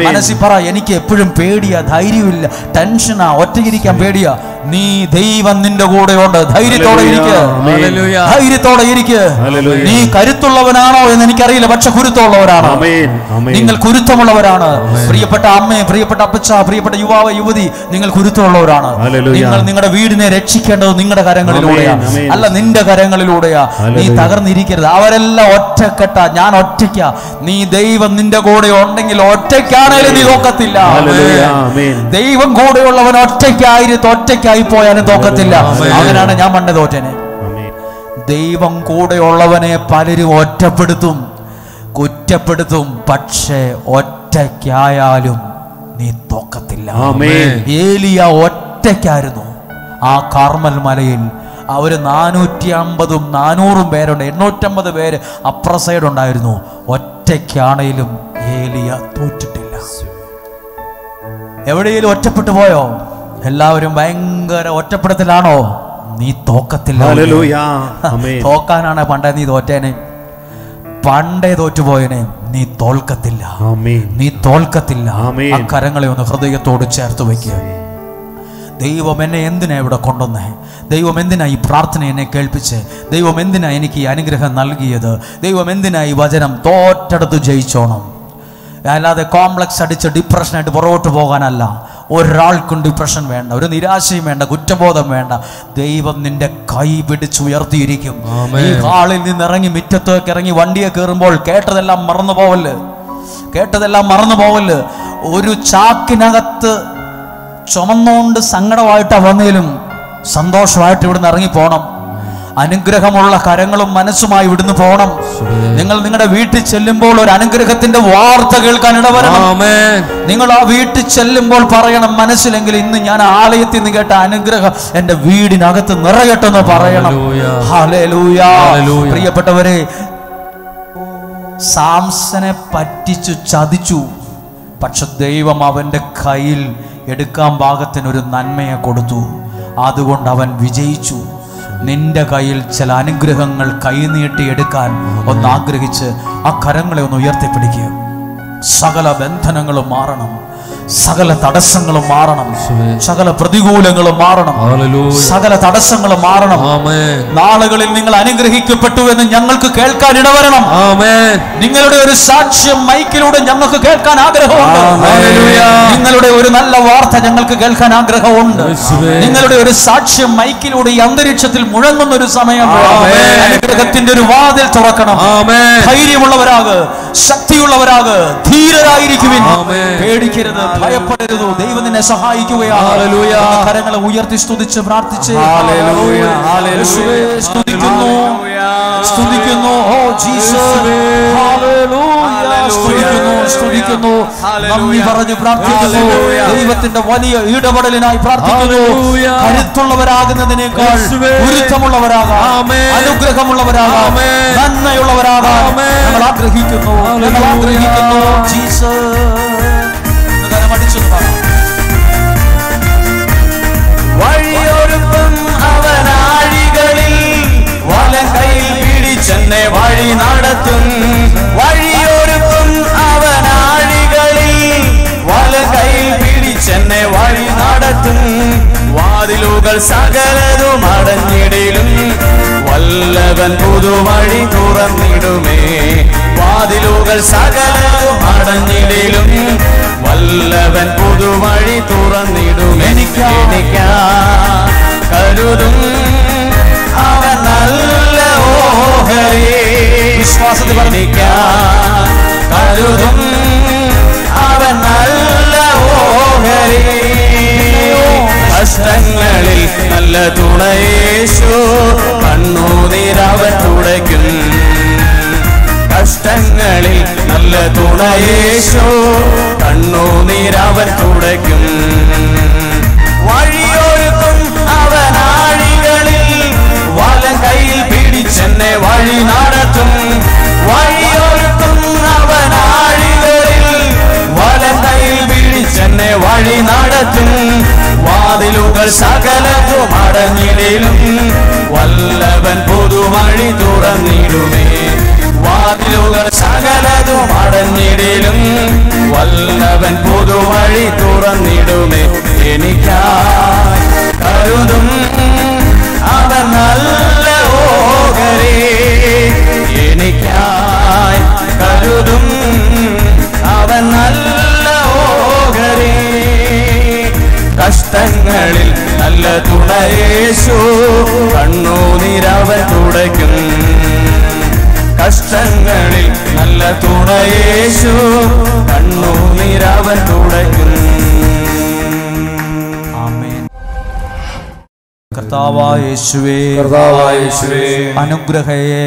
A: മനസ്സിൽ പറ, എനിക്ക് എപ്പോഴും പേടിയാ, ധൈര്യമില്ല, ടെൻഷനാ, ഒറ്റയ്ക്കിരിക്കാൻ പേടിയാ. നീ ദൈവം നിന്റെ കൂടെയുണ്ട്. ധൈര്യത്തോടെ ഇരിക്കുക, ധൈര്യത്തോടെ ഇരിക്കുക. നീ കരുത്തുള്ളവനാണോ എന്ന് എനിക്കറിയില്ല, പക്ഷെ കുരുത്തമുള്ളവരാണ്. നിങ്ങൾ കുരുത്തമുള്ളവരാണ്. പ്രിയപ്പെട്ട അമ്മേ, പ്രിയപ്പെട്ട അപ്പച്ച, പ്രിയപ്പെട്ട യുവാവ്, യുവതി, നിങ്ങൾ കുരുത്തമുള്ളവരാണ്. നിങ്ങൾ നിങ്ങളുടെ വീടിനെ രക്ഷിക്കേണ്ടത് നിങ്ങളുടെ കരങ്ങളിലൂടെയാ, അല്ല നിന്റെ കരങ്ങളിലൂടെയാ. നീ തകർന്നിരിക്കരുത്. അവരെല്ലാം ഒറ്റക്കെട്ട, ഞാൻ ഒറ്റയ്ക്കാ. നീ ദൈവം നിന്റെ കൂടെ ഉണ്ടെങ്കിൽ ഒറ്റയ്ക്കാണേലും നീ തോക്കത്തില്ല. ദൈവം കൂടെയുള്ളവൻ ഒറ്റയ്ക്കായി പോയാലും തോക്കത്തില്ല. അങ്ങനെയാണ് ഞാൻ പണ്ട് തോറ്റനെ. ദൈവം കൂടെയുള്ളവനെ പലരും ഒറ്റപ്പെടുത്തും, കുറ്റപ്പെടുത്തും, പക്ഷേ ഒറ്റയ്ക്കായാലും നീ തോക്കത്തില്ല. ഏലിയ ഒറ്റയ്ക്കായിരുന്നു ആ കാർമൽ മലയിൽ. അവര് 450-400 പേരുണ്ട്, 850 പേര് അപ്രസൈഡ് ഉണ്ടായിരുന്നു. ഒറ്റയ്ക്കാണേലും ഏലിയ തോറ്റിട്ടില്ല. എവിടെയെങ്കിലും ഒറ്റപ്പെട്ടു പോയോ? എല്ലാവരും ഭയങ്കര ഒറ്റപ്പെടുത്തലാണോ? നീ തോക്കത്തില്ല. തോക്കാനാണ് പണ്ടേ നീ തോറ്റേനെ, പണ്ടേ തോറ്റുപോയനെ. നീ തോൽക്കത്തില്ല, നീ തോൽക്കത്തില്ല. ആ കരങ്ങളെ ഒന്ന് ഹൃദയത്തോട് ചേർത്ത് വയ്ക്കുക. ദൈവം എന്നെ എന്തിനാ ഇവിടെ കൊണ്ടുവന്നേ? ദൈവം എന്തിനാ ഈ പ്രാർത്ഥന എന്നെ കേൾപ്പിച്ച്? ദൈവം എന്തിനാ എനിക്ക് ഈ അനുഗ്രഹം നൽകിയത്? ദൈവം എന്തിനാ ഈ വചനം? തോറ്റെടുത്ത് ജയിച്ചോണം, അല്ലാതെ കോംപ്ലക്സ് അടിച്ച് ഡിപ്രഷനായിട്ട് പുറകോട്ട് പോകാനല്ല. ഒരാൾക്കും ഡിപ്രഷൻ വേണ്ട, ഒരു നിരാശയും വേണ്ട, കുറ്റബോധം വേണ്ട. ദൈവം നിന്റെ കൈ പിടിച്ചുയർത്തിയിരിക്കും. ഈ ഹാളിൽ നിന്ന് ഇറങ്ങി മുറ്റത്തേക്ക് ഇറങ്ങി വണ്ടിയെ കയറുമ്പോൾ കേട്ടതെല്ലാം മറന്നു പോവല്ല്, കേട്ടതെല്ലാം മറന്നു പോവല്ല്. ഒരു ചാക്കിനകത്ത് ചുമന്നുകൊണ്ട് സങ്കടമായിട്ടാ വന്നേലും സന്തോഷമായിട്ട് ഇവിടുന്ന് ഇറങ്ങി പോണം. അനുഗ്രഹമുള്ള കരങ്ങളും മനസ്സുമായി ഇവിടുന്ന് പോകണം. നിങ്ങൾ നിങ്ങളുടെ വീട്ടിൽ ചെല്ലുമ്പോൾ ഒരു അനുഗ്രഹത്തിന്റെ വാർത്ത കേൾക്കാൻ ഇടവരണം. നിങ്ങൾ ആ വീട്ടിൽ ചെല്ലുമ്പോൾ പറയണം, മനസ്സിലെങ്കിൽ ഇന്ന് ഞാൻ ആലയത്തിൽ നിന്ന് കേട്ട അനുഗ്രഹം എന്റെ വീടിനകത്ത് നിറയട്ടെന്ന് പറയണം. ഹല്ലേലൂയ. പ്രിയപ്പെട്ടവരെ, സാംസനെ പറ്റിച്ചു, ചതിച്ചു. പക്ഷെ ദൈവം അവന്റെ കയ്യിൽ എടുക്കാൻ പാകത്തിനൊരു നന്മയെ കൊടുത്തു. അതുകൊണ്ട് അവൻ വിജയിച്ചു. നിന്റെ കയ്യിൽ ചില അനുഗ്രഹങ്ങൾ കൈനീട്ടി എടുക്കാൻ ഒന്ന് ആഗ്രഹിച്ച് ആ കരങ്ങളെ ഒന്ന് ഉയർത്തിപ്പിടിക്കുക. സകല ബന്ധനങ്ങളും മാറണം, സകല തടസ്സങ്ങളും മാറണം, സകല പ്രതികൂലങ്ങളും മാറണം, സകല തടസ്സങ്ങളും മാറണം. നാളുകളിൽ നിങ്ങൾ അനുഗ്രഹിക്കപ്പെട്ടു എന്ന് ഞങ്ങൾക്ക് കേൾക്കാൻ ഇടവരണം. നിങ്ങളുടെ ഒരു സാക്ഷ്യം മൈക്കിലൂടെ ഞങ്ങൾക്ക് കേൾക്കാൻ ആഗ്രഹമുണ്ട്. നിങ്ങളുടെ ഒരു നല്ല വാർത്ത ഞങ്ങൾക്ക് കേൾക്കാൻ ആഗ്രഹമുണ്ട്. നിങ്ങളുടെ ഒരു സാക്ഷ്യം മൈക്കിലൂടെ ഈ അന്തരീക്ഷത്തിൽ മുഴങ്ങുന്ന ഒരു സമയം. അനുഗ്രഹത്തിന്റെ ഒരു വാതിൽ തുറക്കണം. ധൈര്യമുള്ളവരാക്, ശക്തിയുള്ളവരാക്, ധീരരായിരിക്കുവിൻ. പേടിക്കരുത്, ഭയപ്പെടരുത്. ദൈവം നിന്നെ സഹായിക്കുകയാണ്. കരങ്ങളെ ഉയർത്തി സ്തുതിച്ച് പ്രാർത്ഥിച്ച് സ്തുതിക്കുന്നു, സ്തുതിക്കുന്നു. ഓ ജീസസ്, സ്തുതിക്കുന്നു, സ്തുതിക്കുന്നു. നന്ദി പറഞ്ഞ് പ്രാർത്ഥിക്കുന്നു. ദൈവത്തിന്റെ വലിയ ഇടപെടലിനായി പ്രാർത്ഥിക്കുന്നു. കരുത്തുള്ളവരാകുന്നതിനേക്കാൾ ഗുരുത്വമുള്ളവരാകാം, അനുഗ്രഹമുള്ളവരാകാം, നന്മയുള്ളവരാകാം നമ്മൾ ആഗ്രഹിക്കുന്നു, നമ്മൾ ആഗ്രഹിക്കുന്നു. ജീസസ്
C: വഴിയൊരുക്കും അവനാഴികളിൽ വലം കൈയിൽ പിടിച്ചെന്നെ വഴി നടത്തും. വഴിയൊരുക്കും അവനാഴികളിൽ വലം കൈയിൽ പിടിച്ചെന്നെ വഴി നടത്തും. വാതിലുകൾ സകലതും അടഞ്ഞിടിലും വല്ലവൻ പുതുവഴി തുറന്നിടുമേ. വാതിലുകൾ സകലതും അടഞ്ഞിടിലും വല്ലവൻ പുതുവഴി തുറന്നിടും. എനിക്കാ കരുതും അവൻ നല്ല ഓഹരി. വിശ്വാസത്തിൽ വർണ്ണിക്കാൻ കരുതും അവൻ നല്ല ഓഹരി. കഷ്ടങ്ങളിൽ നല്ല തുണയേശു കണ്ണുനീരവൻ തുടയ്ക്കും. കഷ്ടങ്ങളിൽ നല്ല തുണയേശു കണ്ണുനീരവൻ തുടയ്ക്കും. വഴിയൊരുക്കും അവനാഴികളിൽ വലം കൈയിൽ പിടിച്ചെന്നെ വഴി നടത്തും. വഴിയൊരുക്കും അവനാഴികളിൽ വലം കൈയിൽ പിടിച്ചെന്നെ വഴി നടത്തും. വാതിലുകൾ സകലതും അടഞ്ഞിടിലും വല്ലവൻ പുതുവഴി നല്ലവൻ പുതുവഴി തുറന്നിടുമേ എനിക്കായി കരുതും അവൻ നല്ല ഓഹരി എനിക്കായി കരുതും അവൻ നല്ല ഓഹരി കഷ്ടങ്ങളിൽ നല്ല തുണയേശു കണ്ണുനീരവൻ തുടയ്ക്കും കഷ്ടങ്ങളിൽ നല്ല തുണയേശു കണ്ണുനീരവൻ തുടയ്ക്കും.
A: കർത്താവായ യേശുവേ, അനുഗ്രഹയെ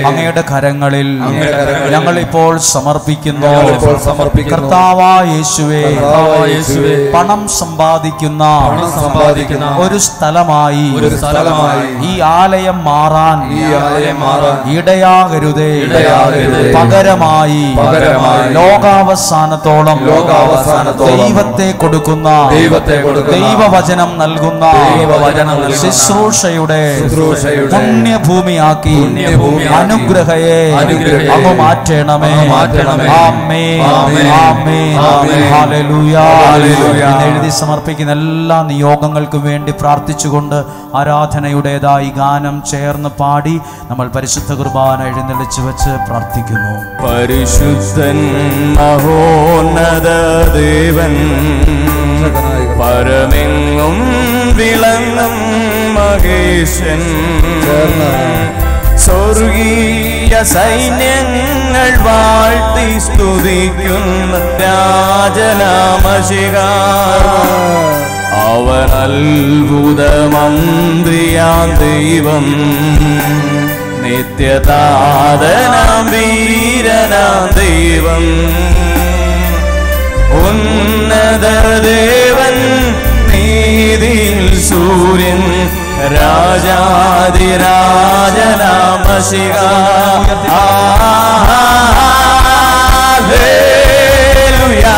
A: അങ്ങയുടെ കരങ്ങളിൽ ഞങ്ങൾ ഇപ്പോൾ സമർപ്പിക്കുന്നു. കർത്താവായ യേശുവേ, പണം സമ്പാദിക്കുന്ന ഒരു സ്ഥലമായി ഈ ആലയം മാറാൻ ഇടയാകരുതേ. പകരമായി ലോകാവസാനത്തോളം ദൈവത്തെ കൊടുക്കുന്ന ദൈവവചനം നൽകുന്ന ശുശ്രൂഷയുടെ പുണ്യഭൂമിയാക്കി അനുഗ്രഹയെ അങ്ങ് മാറ്റണമേ. എഴുതി സമർപ്പിക്കുന്ന എല്ലാ നിയോഗങ്ങൾക്കും വേണ്ടി പ്രാർത്ഥിച്ചുകൊണ്ട് ആരാധനയുടേതായി ഗാനം ചേർന്ന് പാടി നമ്മൾ പരിശുദ്ധ കുർബാന എഴുന്നള്ളിച്ചു വെച്ച് പ്രാർത്ഥിക്കുന്നു.
C: പരിശുദ്ധൻ മഹോന്നത ദേവൻ പരമെങ്ങും വിളങ്ങും മഹേശൻ സ്വർഗീയ സൈന്യങ്ങൾ വാഴ്ത്തി സ്തുതിക്കുന്ന രാജനാമശിക അവൻ അത്ഭുത മന്ത്രിയാം ദൈവം നിത്യതാതനാം വീരനാം ദൈവം ഉന്നത ദേവൻ നീതിയിൽ സൂര്യൻ രാജാതിരാജനാമശിക ഹല്ലേലൂയാ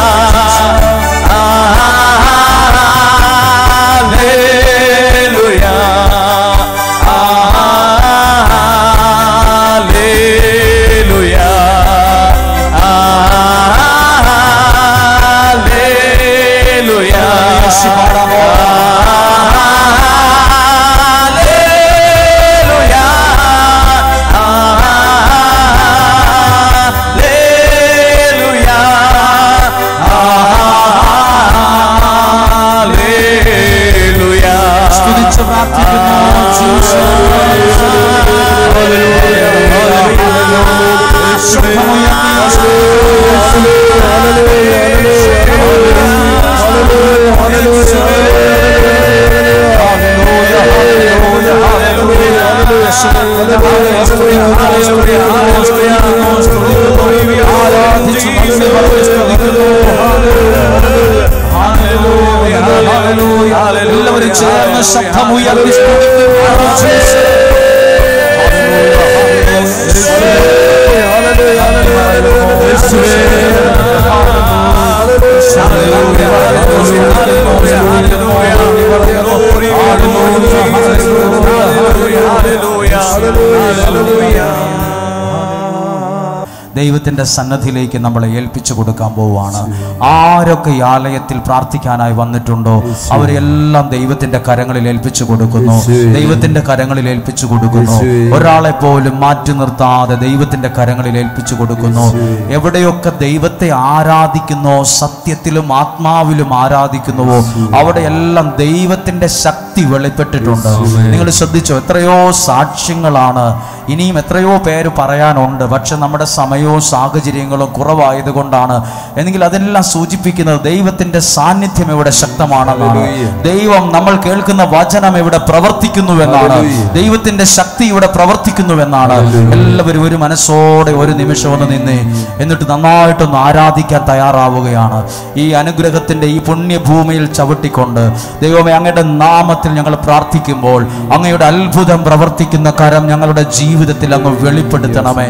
C: ഹല്ലേലൂയാ ഹല്ലേലൂയാ ഹല്ലേലൂയാ
A: എല്ലാവരും ചേർന്ന് ശബ്ദമുയർത്തി ദൈവത്തിൻ്റെ സന്നദ്ധിയിലേക്ക് നമ്മളെ ഏൽപ്പിച്ചു കൊടുക്കാൻ പോവുകയാണ്. ആരൊക്കെ ഈ ആലയത്തിൽ പ്രാർത്ഥിക്കാനായി വന്നിട്ടുണ്ടോ അവരെല്ലാം ദൈവത്തിൻ്റെ കരങ്ങളിൽ ഏൽപ്പിച്ചു കൊടുക്കുന്നു. ദൈവത്തിൻ്റെ കരങ്ങളിൽ ഏൽപ്പിച്ചു കൊടുക്കുന്നു. ഒരാളെ പോലും മാറ്റി നിർത്താതെ ദൈവത്തിൻ്റെ കരങ്ങളിൽ ഏൽപ്പിച്ചു കൊടുക്കുന്നു. എവിടെയൊക്കെ ദൈവത്തെ ആരാധിക്കുന്നോ, സത്യത്തിലും ആത്മാവിലും ആരാധിക്കുന്നുവോ അവിടെയെല്ലാം ദൈവത്തിൻ്റെ ശക്തി വെളിപ്പെട്ടിട്ടുണ്ട്. നിങ്ങൾ ശ്രദ്ധിച്ചോ? എത്രയോ സാക്ഷ്യങ്ങളാണ്, ഇനിയും എത്രയോ പേര് പറയാനുണ്ട്. പക്ഷെ നമ്മുടെ സമയവും സാഹചര്യങ്ങളും കുറവായത് കൊണ്ടാണ്. എങ്കിൽ അതെല്ലാം സൂചിപ്പിക്കുന്നത് ദൈവത്തിന്റെ സാന്നിധ്യം ഇവിടെ ശക്തമാണെന്നാണ്. ദൈവം നമ്മൾ കേൾക്കുന്ന വചനം ഇവിടെ പ്രവർത്തിക്കുന്നുവെന്നാണ്. ദൈവത്തിന്റെ ശക്തി ഇവിടെ പ്രവർത്തിക്കുന്നുവെന്നാണ്. എല്ലാവരും ഒരു മനസ്സോടെ ഒരു നിമിഷം ഒന്ന് നിന്ന് എന്നിട്ട് നന്നായിട്ടൊന്ന് ആരാധിക്കാൻ തയ്യാറാവുകയാണ്. ഈ അനുഗ്രഹത്തിന്റെ ഈ പുണ്യഭൂമിയിൽ ചവിട്ടിക്കൊണ്ട് ദൈവമേ അങ്ങയുടെ നാമത്തെ നാമത്തിൽ ഞങ്ങൾ പ്രാർത്ഥിക്കുമ്പോൾ അങ്ങയുടെ അത്ഭുതം പ്രവർത്തിക്കുന്ന കരം ഞങ്ങളുടെ ജീവിതത്തിൽ അങ്ങ് വെളിപ്പെടുത്തണമേ.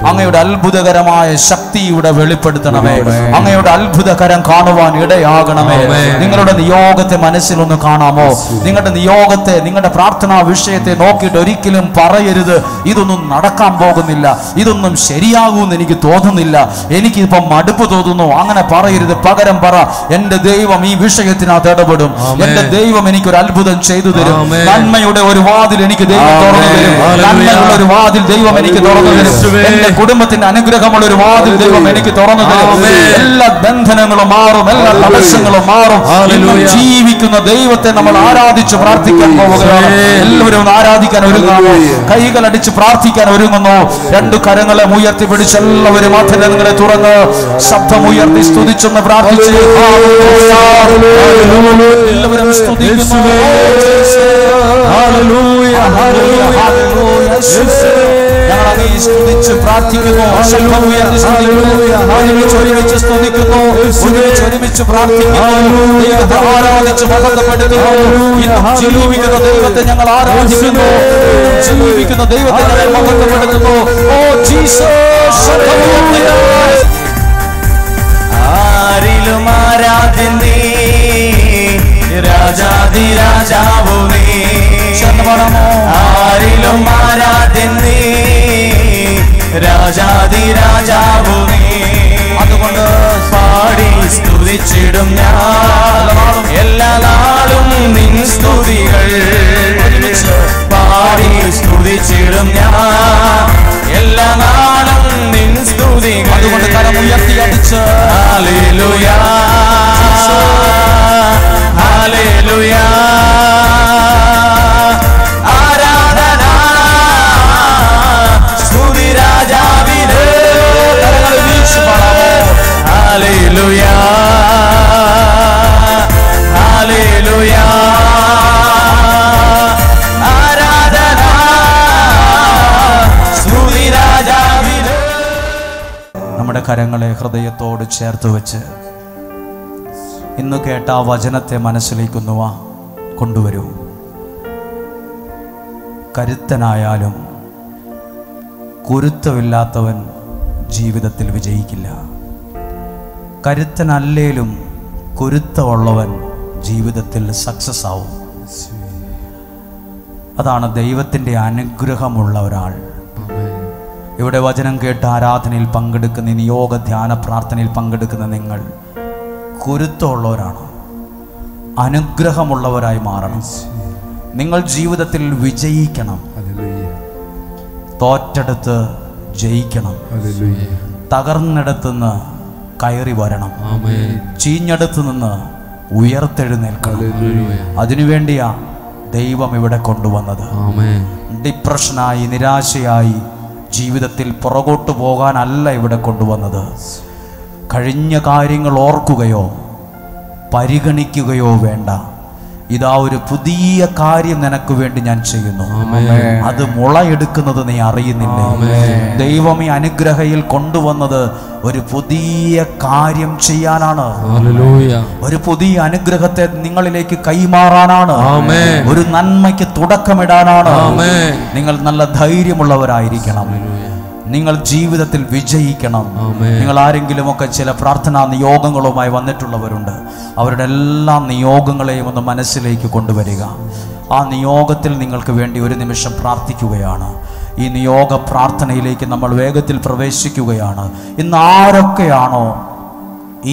A: അങ്ങയുടെ അത്ഭുതകരമായ ശക്തിയുടെ വെളിപ്പെടുത്തണമേ. അങ്ങയുടെ അത്ഭുതകരം കാണുവാൻ ഇടയാകണമേ. നിങ്ങളുടെ നിയോഗത്തെ മനസ്സിലൊന്ന് കാണാമോ? നിങ്ങളുടെ നിയോഗത്തെ, നിങ്ങളുടെ പ്രാർത്ഥനാ വിഷയത്തെ നോക്കിയിട്ട് ഒരിക്കലും പറയരുത് ഇതൊന്നും നടക്കാൻ പോകുന്നില്ല, ഇതൊന്നും ശരിയാകുമെന്ന് എനിക്ക് തോന്നുന്നില്ല, എനിക്കിപ്പം മടുപ്പ് തോന്നുന്നു. അങ്ങനെ പറയരുത്. പകരം പറ, എന്റെ ദൈവം ഈ വിഷയത്തിനകത്ത് ഇടപെടും. എന്റെ ദൈവം എനിക്കൊരു അത്ഭുതം ചെയ്തു തരും. നന്മയുടെ ഒരു വാതിൽ എനിക്ക് ദൈവം തുറന്നു തരും. നന്മയുള്ള ഒരു വാതിൽ ദൈവം എനിക്ക് തുറന്നു തരും. എന്റെ കുടുംബത്തിന്റെ അനുഗ്രഹമുള്ള ഒരു വാതിൽ ദൈവം എനിക്ക് തുറന്നു തരും. എല്ലാ ബന്ധനങ്ങളും മാറും, എല്ലാ തടസ്സങ്ങളും മാറും. ജീവിക്കുന്ന ദൈവത്തെ നമ്മൾ ആരാധിച്ച് പ്രാർത്ഥിക്കാൻ പോവുകയാണ്. എല്ലാവരും ഒന്ന് ആരാധിക്കാൻ ഒരുങ്ങാമോ? കൈകളടിച്ച് പ്രാർത്ഥിക്കാൻ ഒരുങ്ങുന്നു. രണ്ടു കരങ്ങളെ ഉയർത്തി പിടിച്ച് എല്ലാവരും അധരങ്ങളെ തുറന്ന് ശബ്ദമുയർത്തി സ്തുതിച്ചൊന്ന് പ്രാർത്ഥിച്ച് എല്ലാവരും സ്തുതിക്കുന്നു. സ്തുതിച്ച് പ്രാർത്ഥിക്കുന്നു. ശബ്ദമുയർത്തി സ്തുതിക്കുന്നു. ഒരുമിച്ച് സ്തുതിക്കുന്നു. ഒരുമിച്ച് പ്രാർത്ഥിക്കുന്നു. ദൈവത്തെ ആരാധിച്ച് മഹത്വപ്പെടുത്തുന്നു. ജീവിക്കുന്ന ദൈവത്തെ ഞങ്ങൾ ആരാധിക്കുന്നു. ജീവിക്കുന്ന ദൈവത്തെ ഞങ്ങൾ മഹത്വപ്പെടുത്തുന്നു. ഓ ജീസസ്,
C: ആരിലും ആരാധ്യൻ നീ, രാജാധിരാജാവു നീ. ആരിലും ആരാധ്യൻ നീ, രാജാധിരാജാവു നീ. അതുകൊണ്ട് പാടി സ്തുതിച്ചിടും ഞാൻ എല്ലാ നാളും നിൻ സ്തുതികൾ. പാടി സ്തുതിച്ചിടും ഞാൻ എല്ലാ നാളും നിൻ സ്തുതികൾ.
A: അതുകൊണ്ട് കരം ഉയർത്തി അടിച്ച്
C: ഹല്ലേലൂയ, ഹല്ലേലൂയ, ആരാധന സ്തുതി രാജാവിന്. ഹല്ലേലൂയ, ഹല്ലേലൂയ, ആരാധന സ്തുതി രാജാവിന്.
A: നമ്മുടെ കരങ്ങളെ ഹൃദയത്തോട് ചേർത്ത് വെച്ച് ഇന്ന് കേട്ട ആ വചനത്തെ മനസ്സിലേക്കൊന്ന് കൊണ്ടുവരൂ. കരുത്തനായാലും കുരുത്തമില്ലാത്തവൻ ജീവിതത്തിൽ വിജയിക്കില്ല. കരുത്തനല്ലേലും കുരുത്തമുള്ളവൻ ജീവിതത്തിൽ സക്സസ് ആവും. അതാണ് ദൈവത്തിൻ്റെ അനുഗ്രഹമുള്ള ഒരാൾ. ഇവിടെ വചനം കേട്ട് ആരാധനയിൽ പങ്കെടുക്കുന്ന, നിയോഗ ധ്യാന പ്രാർത്ഥനയിൽ പങ്കെടുക്കുന്ന നിങ്ങൾ കുരുത്തമുള്ളവരാണ്. അനുഗ്രഹമുള്ളവരായി മാറണം. നിങ്ങൾ ജീവിതത്തിൽ വിജയിക്കണം. തോറ്റെടുത്ത് ജയിക്കണം. തകർന്നെടുത്തുനിന്ന് കയറി വരണം. ചീഞ്ഞെടുത്ത് നിന്ന് ഉയർത്തെഴുന്നേൽക്കണം. അതിനുവേണ്ടിയാ ദൈവം ഇവിടെ കൊണ്ടുവന്നത്. ഡിപ്രഷനായി, നിരാശയായി ജീവിതത്തിൽ പുറകോട്ട് പോകാനല്ല ഇവിടെ കൊണ്ടുവന്നത്. കഴിഞ്ഞ കാര്യങ്ങൾ ഓർക്കുകയോ പരിഗണിക്കുകയോ വേണ്ട. ഇതാ ഒരു പുതിയ കാര്യം നിനക്ക് വേണ്ടി ഞാൻ ചെയ്യുന്നു. അത് മുളയെടുക്കുന്നത് നീ അറിയുന്നില്ലേ? ദൈവം ഈ അനുഗ്രഹയിൽ കൊണ്ടുവന്നത് ഒരു പുതിയ കാര്യം ചെയ്യാനാണ്. ഒരു പുതിയ അനുഗ്രഹത്തെ നിങ്ങളിലേക്ക് കൈമാറാനാണ്. ഒരു നന്മയ്ക്ക് തുടക്കമിടാനാണ്. നിങ്ങൾ നല്ല ധൈര്യമുള്ളവരായിരിക്കണം. നിങ്ങൾ ജീവിതത്തിൽ വിജയിക്കണം. നിങ്ങൾ ആരെങ്കിലുമൊക്കെ ചില പ്രാർത്ഥനാ നിയോഗങ്ങളുമായി വന്നിട്ടുള്ളവരുണ്ട്. അവരുടെ എല്ലാ നിയോഗങ്ങളെയും ഒന്ന് മനസ്സിലേക്ക് കൊണ്ടുവരിക. ആ നിയോഗത്തിൽ നിങ്ങൾക്ക് വേണ്ടി ഒരു നിമിഷം പ്രാർത്ഥിക്കുകയാണ്. ഈ നിയോഗ പ്രാർത്ഥനയിലേക്ക് നമ്മൾ വേഗത്തിൽ പ്രവേശിക്കുകയാണ്. ഇന്ന് ആരൊക്കെയാണോ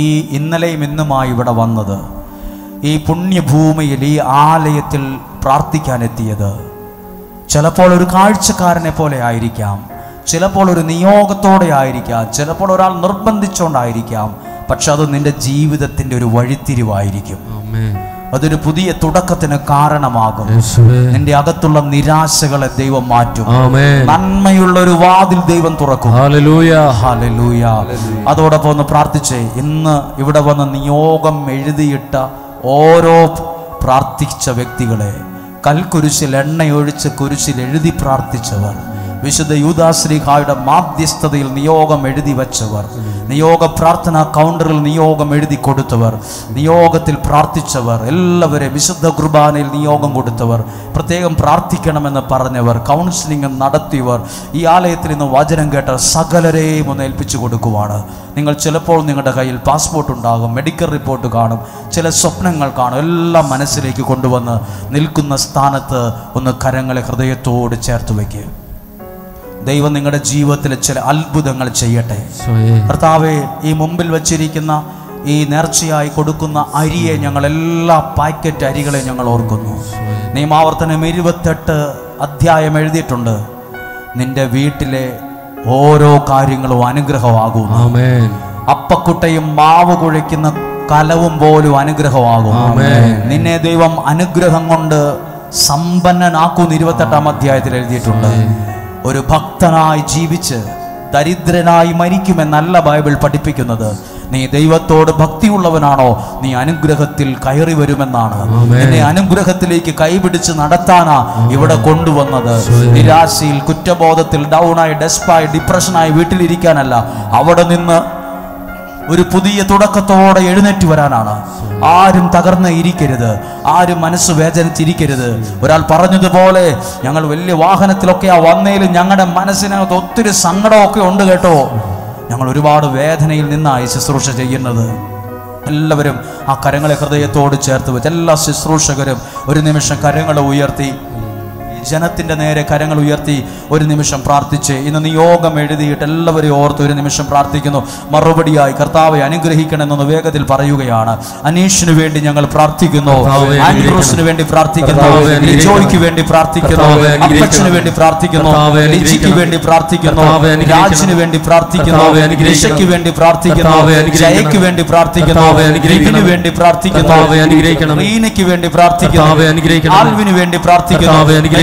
A: ഈ ഇന്നലെയും ഇന്നുമായി ഇവിടെ വന്നത്, ഈ പുണ്യഭൂമിയിൽ ഈ ആലയത്തിൽ പ്രാർത്ഥിക്കാനെത്തിയത്, ചിലപ്പോൾ ഒരു കാഴ്ചക്കാരനെ പോലെ ആയിരിക്കാം, ചിലപ്പോൾ ഒരു നിയോഗത്തോടെ ആയിരിക്കാം, ചിലപ്പോൾ ഒരാൾ നിർബന്ധിച്ചുകൊണ്ടായിരിക്കാം. പക്ഷെ അത് നിന്റെ ജീവിതത്തിൻ്റെ ഒരു വഴിത്തിരിവായിരിക്കും. അതൊരു പുതിയ തുടക്കത്തിന് കാരണമാകും. നിന്റെ അകത്തുള്ള നിരാശകളെ ദൈവം മാറ്റും. നന്മയുള്ള ഒരു വാതിൽ ദൈവം തുറക്കും. Hallelujah, hallelujah. അതോടൊപ്പം ഒന്ന് പ്രാർത്ഥിച്ചേ. ഇന്ന് ഇവിടെ വന്ന് നിയോഗം എഴുതിയിട്ട ഓരോ പ്രാർത്ഥിച്ച വ്യക്തികളെ, കൽക്കുരിശിൽ എണ്ണയൊഴിച്ച് കുരിശിൽ എഴുതി പ്രാർത്ഥിച്ചവർ, വിശുദ്ധ യൂദാശ്ലീഹായുടെ മാധ്യസ്ഥതയിൽ നിയോഗം എഴുതി വച്ചവർ, നിയോഗ പ്രാർത്ഥന കൗണ്ടറിൽ നിയോഗം എഴുതി കൊടുത്തവർ, നിയോഗത്തിൽ പ്രാർത്ഥിച്ചവർ, എല്ലാവരെയും വിശുദ്ധ കുർബാനയിൽ നിയോഗം കൊടുത്തവർ, പ്രത്യേകം പ്രാർത്ഥിക്കണമെന്ന് പറഞ്ഞവർ, കൗൺസിലിംഗ് നടത്തിയവർ, ഈ ആലയത്തിൽ നിന്ന് വചനം കേട്ട സകലരെയും ഒന്ന് ഏൽപ്പിച്ചു കൊടുക്കുവാണ്. നിങ്ങൾ ചിലപ്പോൾ നിങ്ങളുടെ കയ്യിൽ പാസ്പോർട്ട് ഉണ്ടാകും, മെഡിക്കൽ റിപ്പോർട്ട് കാണും, ചില സ്വപ്നങ്ങൾ കാണും. എല്ലാം മനസ്സിലേക്ക് കൊണ്ടുവന്ന് നിൽക്കുന്ന സ്ഥാനത്ത് ഒന്ന് കരങ്ങളെ ഹൃദയത്തോട് ചേർത്ത് വയ്ക്കുക. ദൈവം നിങ്ങളുടെ ജീവിതത്തിൽ ചില അത്ഭുതങ്ങൾ ചെയ്യട്ടെ. കർത്താവേ, ഈ മുമ്പിൽ വച്ചിരിക്കുന്ന ഈ നേർച്ചയായി കൊടുക്കുന്ന അരിയെ, ഞങ്ങൾ എല്ലാ പാക്കറ്റ് അരികളെ ഞങ്ങൾ ഓർക്കുന്നു. നിയമാവർത്തനം 28 അധ്യായം എഴുതിയിട്ടുണ്ട്, നിന്റെ വീട്ടിലെ ഓരോ കാര്യങ്ങളും അനുഗ്രഹമാകും. അപ്പക്കുട്ടയും മാവ് കുഴയ്ക്കുന്ന കലവും പോലും അനുഗ്രഹമാകും. നിന്നെ ദൈവം അനുഗ്രഹം കൊണ്ട് സമ്പന്നനാക്കും 28 അധ്യായത്തിൽ എഴുതിയിട്ടുണ്ട്. ഒരു ഭക്തനായി ജീവിച്ച് ദരിദ്രനായി മരിക്കുമെന്നല്ല ബൈബിൾ പഠിപ്പിക്കുന്നത്. നീ ദൈവത്തോട് ഭക്തിയുള്ളവനാണോ, നീ അനുഗ്രഹത്തിൽ കയറി വരുമെന്നാണ്. നിന്നെ അനുഗ്രഹത്തിലേക്ക് കൈപിടിച്ച് നടത്താനാ ഇവിടെ കൊണ്ടുവന്നത്. നിരാശയിൽ, കുറ്റബോധത്തിൽ, ഡൗണായി, ഡെസ്പായി, ഡിപ്രഷനായി വീട്ടിലിരിക്കാനല്ല, അവിടെ നിന്ന് ഒരു പുതിയ തുടക്കത്തോടെ എഴുന്നേറ്റ് വരാനാണ്. ആരും തകർന്ന് ഇരിക്കരുത്, ആരും മനസ്സ് വേദനിച്ചിരിക്കരുത്. ഒരാൾ പറഞ്ഞതുപോലെ, ഞങ്ങൾ വലിയ വാഹനത്തിലൊക്കെയാ വന്നേലും ഞങ്ങളുടെ മനസ്സിനകത്ത് ഒത്തിരി സങ്കടമൊക്കെ ഉണ്ട് കേട്ടോ. ഞങ്ങൾ ഒരുപാട് വേദനയിൽ നിന്നായി ശുശ്രൂഷ ചെയ്യുന്നത്. എല്ലാവരും ആ കരങ്ങളെ ഹൃദയത്തോട് ചേർത്ത് വെച്ച് എല്ലാ ശുശ്രൂഷകരും ഒരു നിമിഷം കരങ്ങൾ ഉയർത്തി, ജനത്തിൻ്റെ നേരെ കരങ്ങൾ ഉയർത്തി ഒരു നിമിഷം പ്രാർത്ഥിച്ച്, ഇന്ന് നിയോഗം എഴുതിയിട്ട് എല്ലാവരും ഓർത്ത് ഒരു നിമിഷം പ്രാർത്ഥിക്കുന്നു. മറുപടിയായി കർത്താവെ അനുഗ്രഹിക്കണമെന്നൊന്ന് വേഗത്തിൽ പറയുകയാണ്. അനീഷിന് വേണ്ടി ഞങ്ങൾ പ്രാർത്ഥിക്കുന്നു, ആൻഡ്രൂസിന് വേണ്ടി പ്രാർത്ഥിക്കുന്നു, ലിജോയ്ക്ക് വേണ്ടി പ്രാർത്ഥിക്കുന്നു, അപ്പച്ചന് വേണ്ടി പ്രാർത്ഥിക്കുന്നു, ലിജിക്ക് വേണ്ടി പ്രാർത്ഥിക്കുന്നു, രാജിന് വേണ്ടി പ്രാർത്ഥിക്കുന്നു, ലിഷയ്ക്ക് വേണ്ടി പ്രാർത്ഥിക്കുന്നു, ജയയ്ക്ക് വേണ്ടി പ്രാർത്ഥിക്കുന്നു, ലിബിന് വേണ്ടി പ്രാർത്ഥിക്കുന്നു, റീനയ്ക്ക് വേണ്ടി പ്രാർത്ഥിക്കുന്നു, ആൽവിന് വേണ്ടി പ്രാർത്ഥിക്കുന്നു,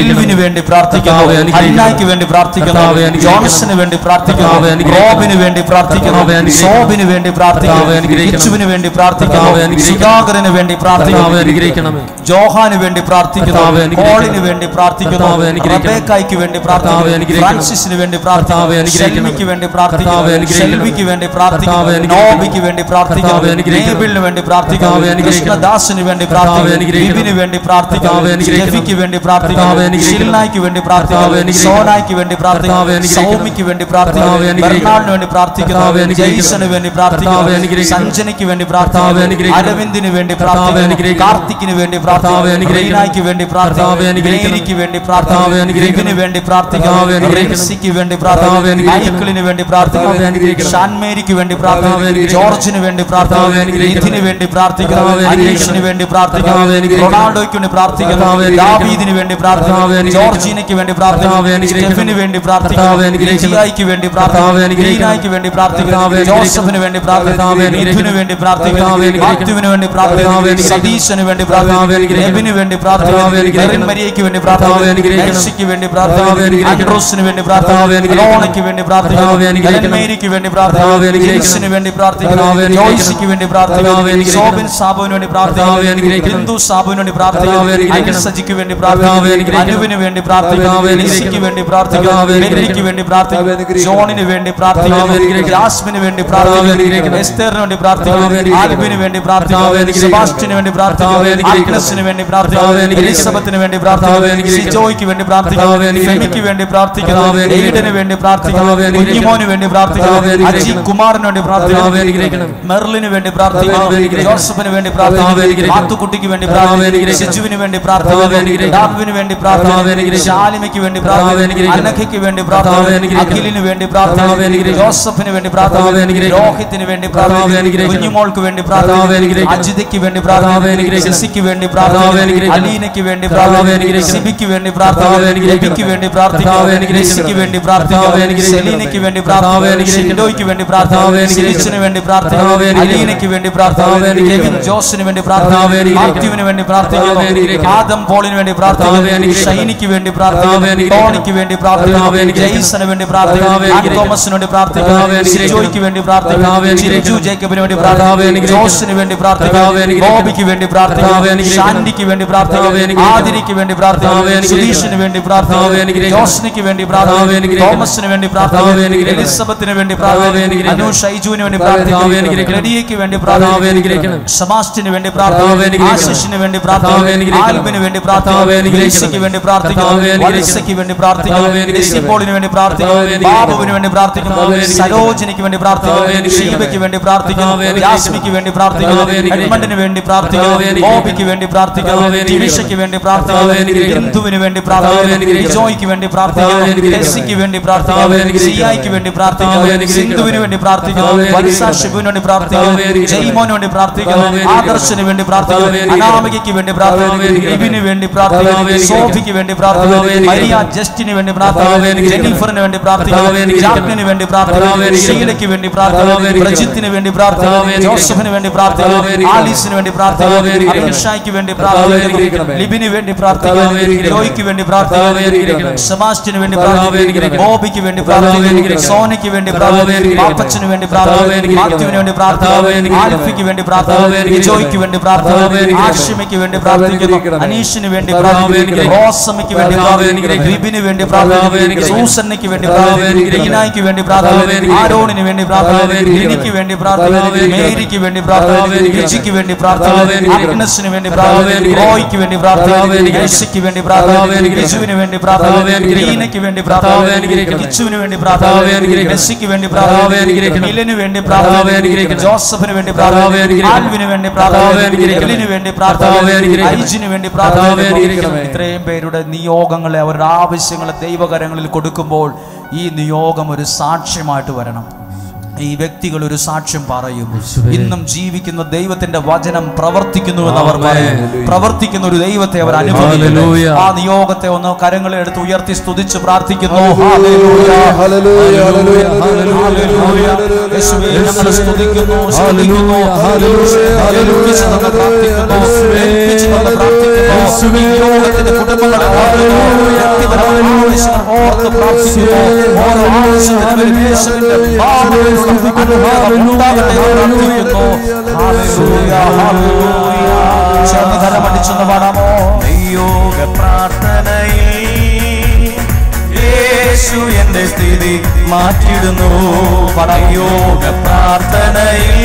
A: എൽവിന് വേണ്ടി പ്രാർത്ഥിക്കുന്നു, അന്നായ്ക്ക് വേണ്ടി പ്രാർത്ഥിക്കുന്നു, ജോൺസന് വേണ്ടി പ്രാർത്ഥിക്കുന്നു, റോബിന് വേണ്ടി പ്രാർത്ഥിക്കുന്നു, സോബിന് വേണ്ടി പ്രാർത്ഥിക്കുന്നു, രിച്ചുവിന് വേണ്ടി പ്രാർത്ഥിക്കുന്നു, സുധാകരന് വേണ്ടി പ്രാർത്ഥിക്കുന്നു, ജോഹാന് വേണ്ടി പ്രാർത്ഥിക്കുന്നു, പോളിന് വേണ്ടി പ്രാർത്ഥിക്കുന്നു, റബേക്കായ്ക്ക് വേണ്ടി പ്രാർത്ഥിക്കുന്നു, ഫ്രാൻസിസിന് വേണ്ടി പ്രാർത്ഥിക്കുന്നു, ഷെൽമിക്ക് വേണ്ടി പ്രാർത്ഥിക്കുന്നു, ഷെൽവിക്ക് വേണ്ടി പ്രാർത്ഥിക്കുന്നു, നോബിക്ക് വേണ്ടി പ്രാർത്ഥിക്കുന്നു, നേബിളിന് വേണ്ടി പ്രാർത്ഥിക്കുന്നു, കൃഷ്ണദാസിന് വേണ്ടി പ്രാർത്ഥിക്കുന്നു, ബിബിന് വേണ്ടി പ്രാർത്ഥിക്കുന്നു, ജെഫിക്ക് വേണ്ടി പ്രാർത്ഥിക്കുന്നു, ഷിൽനായ്ക്ക് വേണ്ടി പ്രാർത്ഥിക്കുന്നു, സോനായ്ക്ക് വേണ്ടി പ്രാർത്ഥിക്കുന്നു, സൗമിക്ക് വേണ്ടി പ്രാർത്ഥിക്കുന്നു, ബെർണാഡിന് വേണ്ടി പ്രാർത്ഥിക്കുന്നു, ജെയ്സന് വേണ്ടി പ്രാർത്ഥിക്കുന്നു, സഞ്ജനയ്ക്ക് വേണ്ടി പ്രാർത്ഥിക്കുന്നു, അരവിന്ദിന് വേണ്ടി പ്രാർത്ഥിക്കുന്നു, കാർത്തിക്കിന് വേണ്ടി പ്രാർത്ഥിക്കുന്നു, റീനായ്ക്ക് വേണ്ടി പ്രാർത്ഥിക്കുന്നു, മേരിക്ക് വേണ്ടി പ്രാർത്ഥിക്കുന്നു, ലിബിന് വേണ്ടി പ്രാർത്ഥിക്കുന്നു, റെൻസിക്ക് വേണ്ടി പ്രാർത്ഥിക്കുന്നു, മൈക്കിളിന് വേണ്ടി പ്രാർത്ഥിക്കുന്നു, ഷാൻമേരിക്ക് വേണ്ടി പ്രാർത്ഥിക്കുന്നു, ജോർജിന് വേണ്ടി പ്രാർത്ഥിക്കുന്നു, നിധിന് വേണ്ടി പ്രാർത്ഥിക്കുന്നു, അനീഷിന് വേണ്ടി പ്രാർത്ഥിക്കുന്നു, റൊണാൾഡോയ്ക്ക് വേണ്ടി പ്രാർത്ഥിക്കുന്നു, ദാവീദിന് വേണ്ടി പ്രാർത്ഥിക്കുന്നു, ജോർജിനയ്ക്ക് വേണ്ടി പ്രാർത്ഥിക്കുന്നു, സ്റ്റെഫിന് വേണ്ടി പ്രാർത്ഥിക്കുന്നു, ലിജിയായ്ക്ക് വേണ്ടി പ്രാർത്ഥിക്കുന്നു, ലീനായ്ക്ക് വേണ്ടി പ്രാർത്ഥിക്കുന്നു, ജോസഫിന് വേണ്ടി പ്രാർത്ഥിക്കുന്നു, നിധിന് വേണ്ടി പ്രാർത്ഥിക്കുന്നു, മാത്യുവിന് വേണ്ടി പ്രാർത്ഥിക്കുന്നു, സതീശന് വേണ്ടി പ്രാർത്ഥിക്കുന്നു, നെബിന് വേണ്ടി പ്രാർത്ഥിക്കുന്നു, മരിയയ്ക്ക് വേണ്ടി പ്രാർത്ഥിക്കുന്നു, എൽസിക്ക് വേണ്ടി പ്രാർത്ഥിക്കുന്നു, ആൻഡ്രൂസിന് വേണ്ടി പ്രാർത്ഥിക്കുന്നു, ലോണയ്ക്ക് വേണ്ടി പ്രാർത്ഥിക്കുന്നു, മേരിക്ക് വേണ്ടി പ്രാർത്ഥിക്കുന്നു, ജെയ്സിന് വേണ്ടി പ്രാർത്ഥിക്കുന്നു, ജോയ്സിക്ക് വേണ്ടി പ്രാർത്ഥിക്കുന്നു, സോബിൻ സാബുവിന് വേണ്ടി പ്രാർത്ഥിക്കുന്നു, ബിന്ദു സാബുവിന് വേണ്ടി പ്രാർത്ഥിക്കുന്നു, അനിൽസജിക്ക് വേണ്ടി പ്രാർത്ഥിക്കുന്നു, അനുവിന് വേണ്ടി പ്രാർത്ഥിക്കുന്നു, ലിസിക്ക് വേണ്ടി പ്രാർത്ഥിക്കുന്നു, മെല്ലിക്ക് വേണ്ടി പ്രാർത്ഥിക്കുന്നു, ജോണിന് വേണ്ടി പ്രാർത്ഥിക്കുന്നു, ജാസ്മിന് വേണ്ടി പ്രാർത്ഥിക്കുന്നു, എസ്തറിന് വേണ്ടി പ്രാർത്ഥിക്കുന്നു, ആൽബിന് വേണ്ടി പ്രാർത്ഥിക്കുന്നു, സെബാസ്റ്റ്യന് വേണ്ടി പ്രാർത്ഥിക്കുന്നു, ആഗ്നസിന് വേണ്ടി പ്രാർത്ഥിക്കുന്നു, എലിസബത്തിന് വേണ്ടി പ്രാർത്ഥിക്കുന്നു, സിജോയ്ക്ക് വേണ്ടി പ്രാർത്ഥിക്കുന്നു, ഫെമിക്ക് വേണ്ടി പ്രാർത്ഥിക്കുന്നു, എയ്ഡന് വേണ്ടി പ്രാർത്ഥിക്കുന്നു, കുഞ്ഞിമോന് വേണ്ടി പ്രാർത്ഥിക്കുന്നു, അജി കുമാറിന് വേണ്ടി പ്രാർത്ഥിക്കുന്നു, മെർലിന് വേണ്ടി പ്രാർത്ഥിക്കുന്നു, ജോസഫിന് വേണ്ടി പ്രാർത്ഥിക്കുന്നു, മാത്തുക്കുട്ടിക്ക് വേണ്ടി പ്രാർത്ഥിക്കുന്നു, സിജുവിന് വേണ്ടി പ്രാർത്ഥിക്കുന്നു, ഡാർവിന് വേണ്ടി പ്രാർത്ഥിക്കുന്നു, ശാലിമയ്ക്ക് വേണ്ടി പ്രാർത്ഥിക്കുന്നു, അനഘയ്ക്ക് വേണ്ടി പ്രാർത്ഥിക്കുന്നു, അഖിലിന് വേണ്ടി പ്രാർത്ഥിക്കുന്നു, ജോസഫിന് വേണ്ടി പ്രാർത്ഥിക്കുന്നു, രോഹിത്തിന് വേണ്ടി പ്രാർത്ഥിക്കുന്നു, കുഞ്ഞുമോൾക്ക് വേണ്ടി പ്രാർത്ഥിക്കുന്നു, അജിതയ്ക്ക് വേണ്ടി പ്രാർത്ഥിക്കുന്നു, ശശിക്ക് വേണ്ടി പ്രാർത്ഥിക്കുന്നു, അലീനയ്ക്ക് വേണ്ടി പ്രാർത്ഥിക്കുന്നു, സിബിക്ക് വേണ്ടി പ്രാർത്ഥിക്കുന്നു, രവിക്ക് വേണ്ടി പ്രാർത്ഥിക്കുന്നു, ലിസിക്ക് വേണ്ടി പ്രാർത്ഥിക്കുന്നു, സെലീനയ്ക്ക് വേണ്ടി പ്രാർത്ഥിക്കുന്നു, ഷിൻഡോയ്ക്ക് വേണ്ടി പ്രാർത്ഥിക്കുന്നു, സിലിച്ചിന് വേണ്ടി പ്രാർത്ഥിക്കുന്നു, അലീനയ്ക്ക് വേണ്ടി പ്രാർത്ഥിക്കുന്നു, കെവിൻ ജോസിന് വേണ്ടി പ്രാർത്ഥിക്കുന്നു, മാത്യുവിന് വേണ്ടി പ്രാർത്ഥിക്കുന്നു, ആദം പോളിന് വേണ്ടി പ്രാർത്ഥിക്കുന്നു, ഷൈനിക്ക് വേണ്ടി പ്രാർത്ഥിക്കുന്നു, ടോണിക്ക് വേണ്ടി പ്രാർത്ഥിക്കുന്നു, ജെയ്സന് വേണ്ടി പ്രാർത്ഥിക്കുന്നു, തോമസിന് വേണ്ടി പ്രാർത്ഥിക്കുന്നു, സിജോയ്ക്ക് വേണ്ടി പ്രാർത്ഥിക്കുന്നു, ചിഞ്ചു ജേക്കബിന് വേണ്ടി പ്രാർത്ഥിക്കുന്നു, ജോസിന് വേണ്ടി പ്രാർത്ഥിക്കുന്നു, ബോബിക്ക് വേണ്ടി പ്രാർത്ഥിക്കുന്നു, ഷാൻഡിക്ക് വേണ്ടി പ്രാർത്ഥിക്കുന്നു, ആദിരിക്ക് വേണ്ടി പ്രാർത്ഥിക്കുന്നു, സുധീഷിന് വേണ്ടി പ്രാർത്ഥിക്കുന്നു, ജോസ്നിക്ക് വേണ്ടി പ്രാർത്ഥിക്കുന്നു, തോമസിന് വേണ്ടി പ്രാർത്ഥിക്കുന്നു, എലിസബത്തിന് വേണ്ടി പ്രാർത്ഥിക്കുന്നു, അനു ഷൈജുവിന് വേണ്ടി പ്രാർത്ഥിക്കുന്നു, ലെഡിയയ്ക്ക് വേണ്ടി പ്രാർത്ഥിക്കുന്നു, സെബാസ്റ്റിന് വേണ്ടി പ്രാർത്ഥിക്കുന്നു, ആശിഷിന് വേണ്ടി പ്രാർത്ഥിക്കുന്നു, ആൽബിന് വേണ്ടി പ്രാർത്ഥിക്കുന്നു, ഗ്രേസിക്ക് വേണ്ടി പ്രാർത്ഥിക്കുന്നു, വത്സയ്ക്ക് വേണ്ടി പ്രാർത്ഥിക്കുന്നു, ഡിസിപ്പോളിന് വേണ്ടി പ്രാർത്ഥിക്കുന്നു, ബാബുവിന് വേണ്ടി പ്രാർത്ഥിക്കുന്നു, സരോജിനിക്ക് വേണ്ടി പ്രാർത്ഥിക്കുന്നു, ഷീബയ്ക്ക് വേണ്ടി പ്രാർത്ഥിക്കുന്നു, യാസ്മിക്ക് വേണ്ടി പ്രാർത്ഥിക്കുന്നു, എഡ്മണ്ടിന് വേണ്ടി പ്രാർത്ഥിക്കുന്നു, ബോബിക്ക് വേണ്ടി പ്രാർത്ഥിക്കുന്നു, ടിമിഷയ്ക്ക് വേണ്ടി പ്രാർത്ഥിക്കുന്നു, ബിന്ദുവിന് വേണ്ടി പ്രാർത്ഥിക്കുന്നു, ജോയ്ക്ക് വേണ്ടി പ്രാർത്ഥിക്കുന്നു, ടെസ്സിക്ക് വേണ്ടി പ്രാർത്ഥിക്കുന്നു, സിയായ്ക്ക് വേണ്ടി പ്രാർത്ഥിക്കുന്നു, സിന്ധുവിന് വേണ്ടി പ്രാർത്ഥിക്കുന്നു, വത്സ ഷിബുവിന് വേണ്ടി പ്രാർത്ഥിക്കുന്നു, ജയ്മോന് വേണ്ടി പ്രാർത്ഥിക്കുന്നു, ആദർശന് വേണ്ടി പ്രാർത്ഥിക്കുന്നു, അനാമികയ്ക്ക് വേണ്ടി പ്രാർത്ഥിക്കുന്നു, ലിബിന് വേണ്ടി പ്രാർത്ഥിക്കുന്നു, സോഫിക്ക് വേണ്ടി പ്രാർത്ഥിക്കുന്നു, മരിയ ജസ്റ്റിന് വേണ്ടി പ്രാർത്ഥിക്കുന്നു, ജെന്നിഫറിന് വേണ്ടി പ്രാർത്ഥിക്കുന്നു, ജാക്ലിന് വേണ്ടി പ്രാർത്ഥിക്കുന്നു, ഷീലയ്ക്ക് വേണ്ടി പ്രാർത്ഥിക്കുന്നു, പ്രജിത്തിന് വേണ്ടി പ്രാർത്ഥിക്കുന്നു, ജോസഫിന് വേണ്ടി പ്രാർത്ഥിക്കുന്നു, ആലീസിന് വേണ്ടി പ്രാർത്ഥിക്കുന്നു, അഭിഷായ്ക്ക് വേണ്ടി പ്രാർത്ഥിക്കുന്നു, ലിബിന് വേണ്ടി പ്രാർത്ഥിക്കുന്നു, ജോയ്ക്ക് വേണ്ടി പ്രാർത്ഥിക്കുന്നു, സെബാസ്റ്റിന് വേണ്ടി പ്രാർത്ഥിക്കുന്നു, ബോബിക്ക് വേണ്ടി പ്രാർത്ഥിക്കുന്നു, സോനയ്ക്ക് വേണ്ടി പ്രാർത്ഥിക്കുന്നു, പാപ്പച്ചന് വേണ്ടി പ്രാർത്ഥിക്കുന്നു, മാത്യുവിന് വേണ്ടി പ്രാർത്ഥിക്കുന്നു, ആൽഫിക്ക് വേണ്ടി പ്രാർത്ഥിക്കുന്നു, ജോയ്ക്ക് വേണ്ടി പ്രാർത്ഥിക്കുന്നു, ആഷിമയ്ക്ക് വേണ്ടി പ്രാർത്ഥിക്കുന്നു, അനീഷിന് വേണ്ടി പ്രാർത്ഥിക്കുന്നു, റോസമ്മയ്ക്ക് വേണ്ടി പ്രാർത്ഥിക്കുന്നു, ലിബിന് വേണ്ടി പ്രാർത്ഥിക്കുന്നു, സൂസന്നയ്ക്ക് വേണ്ടി പ്രാർത്ഥിക്കുന്നു, ലീനായ്ക്ക് വേണ്ടി പ്രാർത്ഥിക്കുന്നു, ആരോണിന് വേണ്ടി പ്രാർത്ഥിക്കുന്നു, ലിനിക്ക് വേണ്ടി പ്രാർത്ഥിക്കുന്നു, മേരിക്ക് വേണ്ടി പ്രാർത്ഥിക്കുന്നു, ലിജിക്ക് വേണ്ടി പ്രാർത്ഥിക്കുന്നു, അഗ്നസിന് വേണ്ടി പ്രാർത്ഥിക്കുന്നു, റോയ്ക്ക് വേണ്ടി പ്രാർത്ഥിക്കുന്നു, യേശയ്ക്ക് വേണ്ടി പ്രാർത്ഥിക്കുന്നു, ലിജുവിന് വേണ്ടി പ്രാർത്ഥിക്കുന്നു, ലീനയ്ക്ക് വേണ്ടി പ്രാർത്ഥിക്കുന്നു, കിച്ചുവിന് വേണ്ടി പ്രാർത്ഥിക്കുന്നു, മെസ്സിക്ക് വേണ്ടി പ്രാർത്ഥിക്കുന്നു, മിലന് വേണ്ടി പ്രാർത്ഥിക്കുന്നു, ജോസഫിന് വേണ്ടി പ്രാർത്ഥിക്കുന്നു, ആൽവിന് വേണ്ടി പ്രാർത്ഥിക്കുന്നു, എലിന് വേണ്ടി പ്രാർത്ഥിക്കുന്നു, ഐജിന് വേണ്ടി പ്രാർത്ഥിക്കുന്നു. ഇത്രയും പേരുടെ നിയോഗങ്ങളെ അവരുടെ ആവശ്യങ്ങളെ ദൈവകരങ്ങളിൽ കൊടുക്കുമ്പോൾ ഈ നിയോഗം ഒരു സാക്ഷ്യമായിട്ട് വരണം. ഈ വ്യക്തികൾ ഒരു സാക്ഷ്യം പറയും, ഇന്നും ജീവിക്കുന്ന ദൈവത്തിന്റെ വചനം പ്രവർത്തിക്കുന്നുവെന്ന് അവർ പറയും. പ്രവർത്തിക്കുന്ന ഒരു ദൈവത്തെ അവർ അനുഭവിക്കുന്നു. ആ നിയോഗത്തെ ഒന്ന് കരങ്ങളെ എടുത്ത് ഉയർത്തി സ്തുതിച്ച് പ്രാർത്ഥിക്കുന്നു.
C: നിയോഗ പ്രാർത്ഥനയിൽ യേശു എന്റെ സ്ഥിതി മാറ്റിടുന്നു. യോഗ പ്രാർത്ഥനയിൽ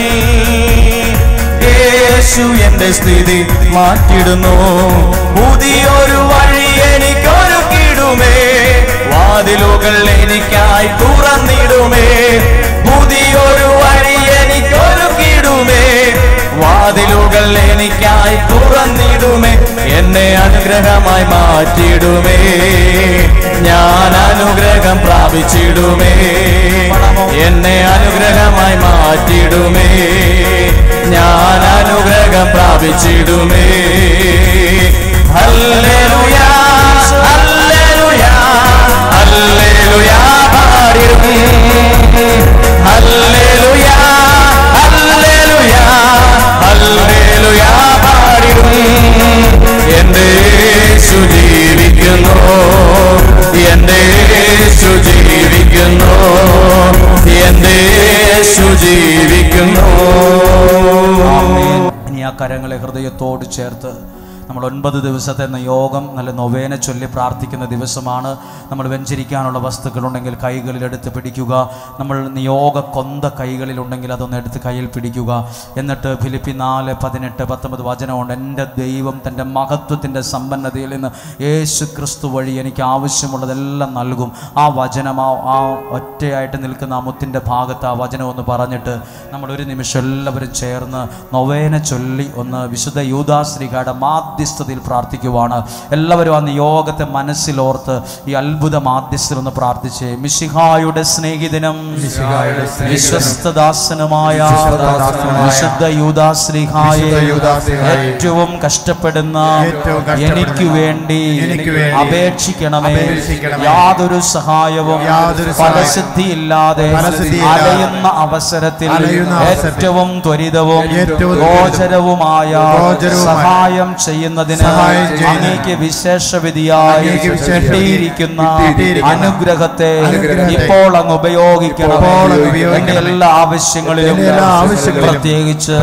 C: യേശു എന്റെ സ്ഥിതി മാറ്റിടുന്നു. പുതിയൊരു വഴി എനിക്കൊരുക്കിടുമേ, വാതിലുകൾ എനിക്കായി തുറന്നിടുമേ. പുതിയൊരു വഴി എനിക്കൊരുക്കിടുമേ, വാതിലുകൾ എനിക്കായി തുറന്നിടുമേ. എന്നെ അനുഗ്രഹമായി മാറ്റിടുമേ, ഞാൻ അനുഗ്രഹം പ്രാപിച്ചിടുമേ. എന്നെ അനുഗ്രഹമായി മാറ്റിടുമേ, ഞാൻ അനുഗ്രഹം പ്രാപിച്ചിടുമേ. ഹല്ലേലൂയാ ഹല്ലേലൂയാ ഹല്ലേലൂയാ പാടിടുമേ. ഹല്ലേലൂയാ ഹല്ലേലൂയാ ഹല്ലേലൂയാ പാടിടുമേ. എന്റെ യേശു ജീവിക്കുന്നു, എന്റെ യേശു ജീവിക്കുന്നു, എന്റെ യേശു ജീവിക്കുന്നു.
A: ഇനി ആ കരങ്ങളെ ഹൃദയത്തോട് ചേർത്ത് നമ്മൾ 9 ദിവസത്തെ യോഗം നല്ല നൊവേന ചൊല്ലി പ്രാർത്ഥിക്കുന്ന ദിവസമാണ്. നമ്മൾ വെഞ്ചരിക്കാനുള്ള വസ്തുക്കളുണ്ടെങ്കിൽ കൈകളിലെടുത്ത് പിടിക്കുക. നമ്മൾ നിയോഗ കൊന്ത കൈകളിലുണ്ടെങ്കിൽ അതൊന്ന് എടുത്ത് കയ്യിൽ പിടിക്കുക. എന്നിട്ട് ഫിലിപ്പി 4:18-19 വചനമുണ്ട്. എൻ്റെ ദൈവം തൻ്റെ മഹത്വത്തിൻ്റെ സമ്പന്നതയിൽ നിന്ന് യേശു ക്രിസ്തു വഴി എനിക്ക് ആവശ്യമുള്ളതെല്ലാം നൽകും. ആ വചനം ആ ഒറ്റയായിട്ട് നിൽക്കുന്ന ആ മുത്തിൻ്റെ ഭാഗത്ത് ആ വചനം ഒന്ന് പറഞ്ഞിട്ട് നമ്മൾ ഒരു നിമിഷം എല്ലാവരും ചേർന്ന് നൊവേന ചൊല്ലി ഒന്ന് വിശുദ്ധ യൂദാശ്ലീഹയുടെ മാധ്യസ്ഥതയിൽ പ്രാർത്ഥിക്കുവാണ്. എല്ലാവരും ആ നിയോഗത്തെ മനസ്സിലോർത്ത് ഈ അത്ഭുത മാധ്യസ്ഥയിൽ ഒന്ന് പ്രാർത്ഥിച്ചേ. മിശിഹായുടെ സ്നേഹിതനും വിശ്വസ്തദാസനുമായ വിശുദ്ധ യൂദാശ്ലീഹായെ ഏറ്റവും കഷ്ടപ്പെടുന്ന എനിക്ക് വേണ്ടി അപേക്ഷിക്കണമേ. യാതൊരു സഹായവും ഫലസിദ്ധിയില്ലാതെ അലയുന്ന അവസരത്തിൽ ഏറ്റവും ത്വരിതവും ഗോചരവുമായ സഹായം ചെയ്യണമേ. ചെയ്യുന്നതിന് അങ്ങേക്ക് വിശേഷവിധിയായി കിട്ടിയിരിക്കുന്ന അനുഗ്രഹത്തെ ഇപ്പോൾ അങ്ങ് ഉപയോഗിക്കണം. എന്റെ എല്ലാ ആവശ്യങ്ങളിലും പ്രത്യേകിച്ച്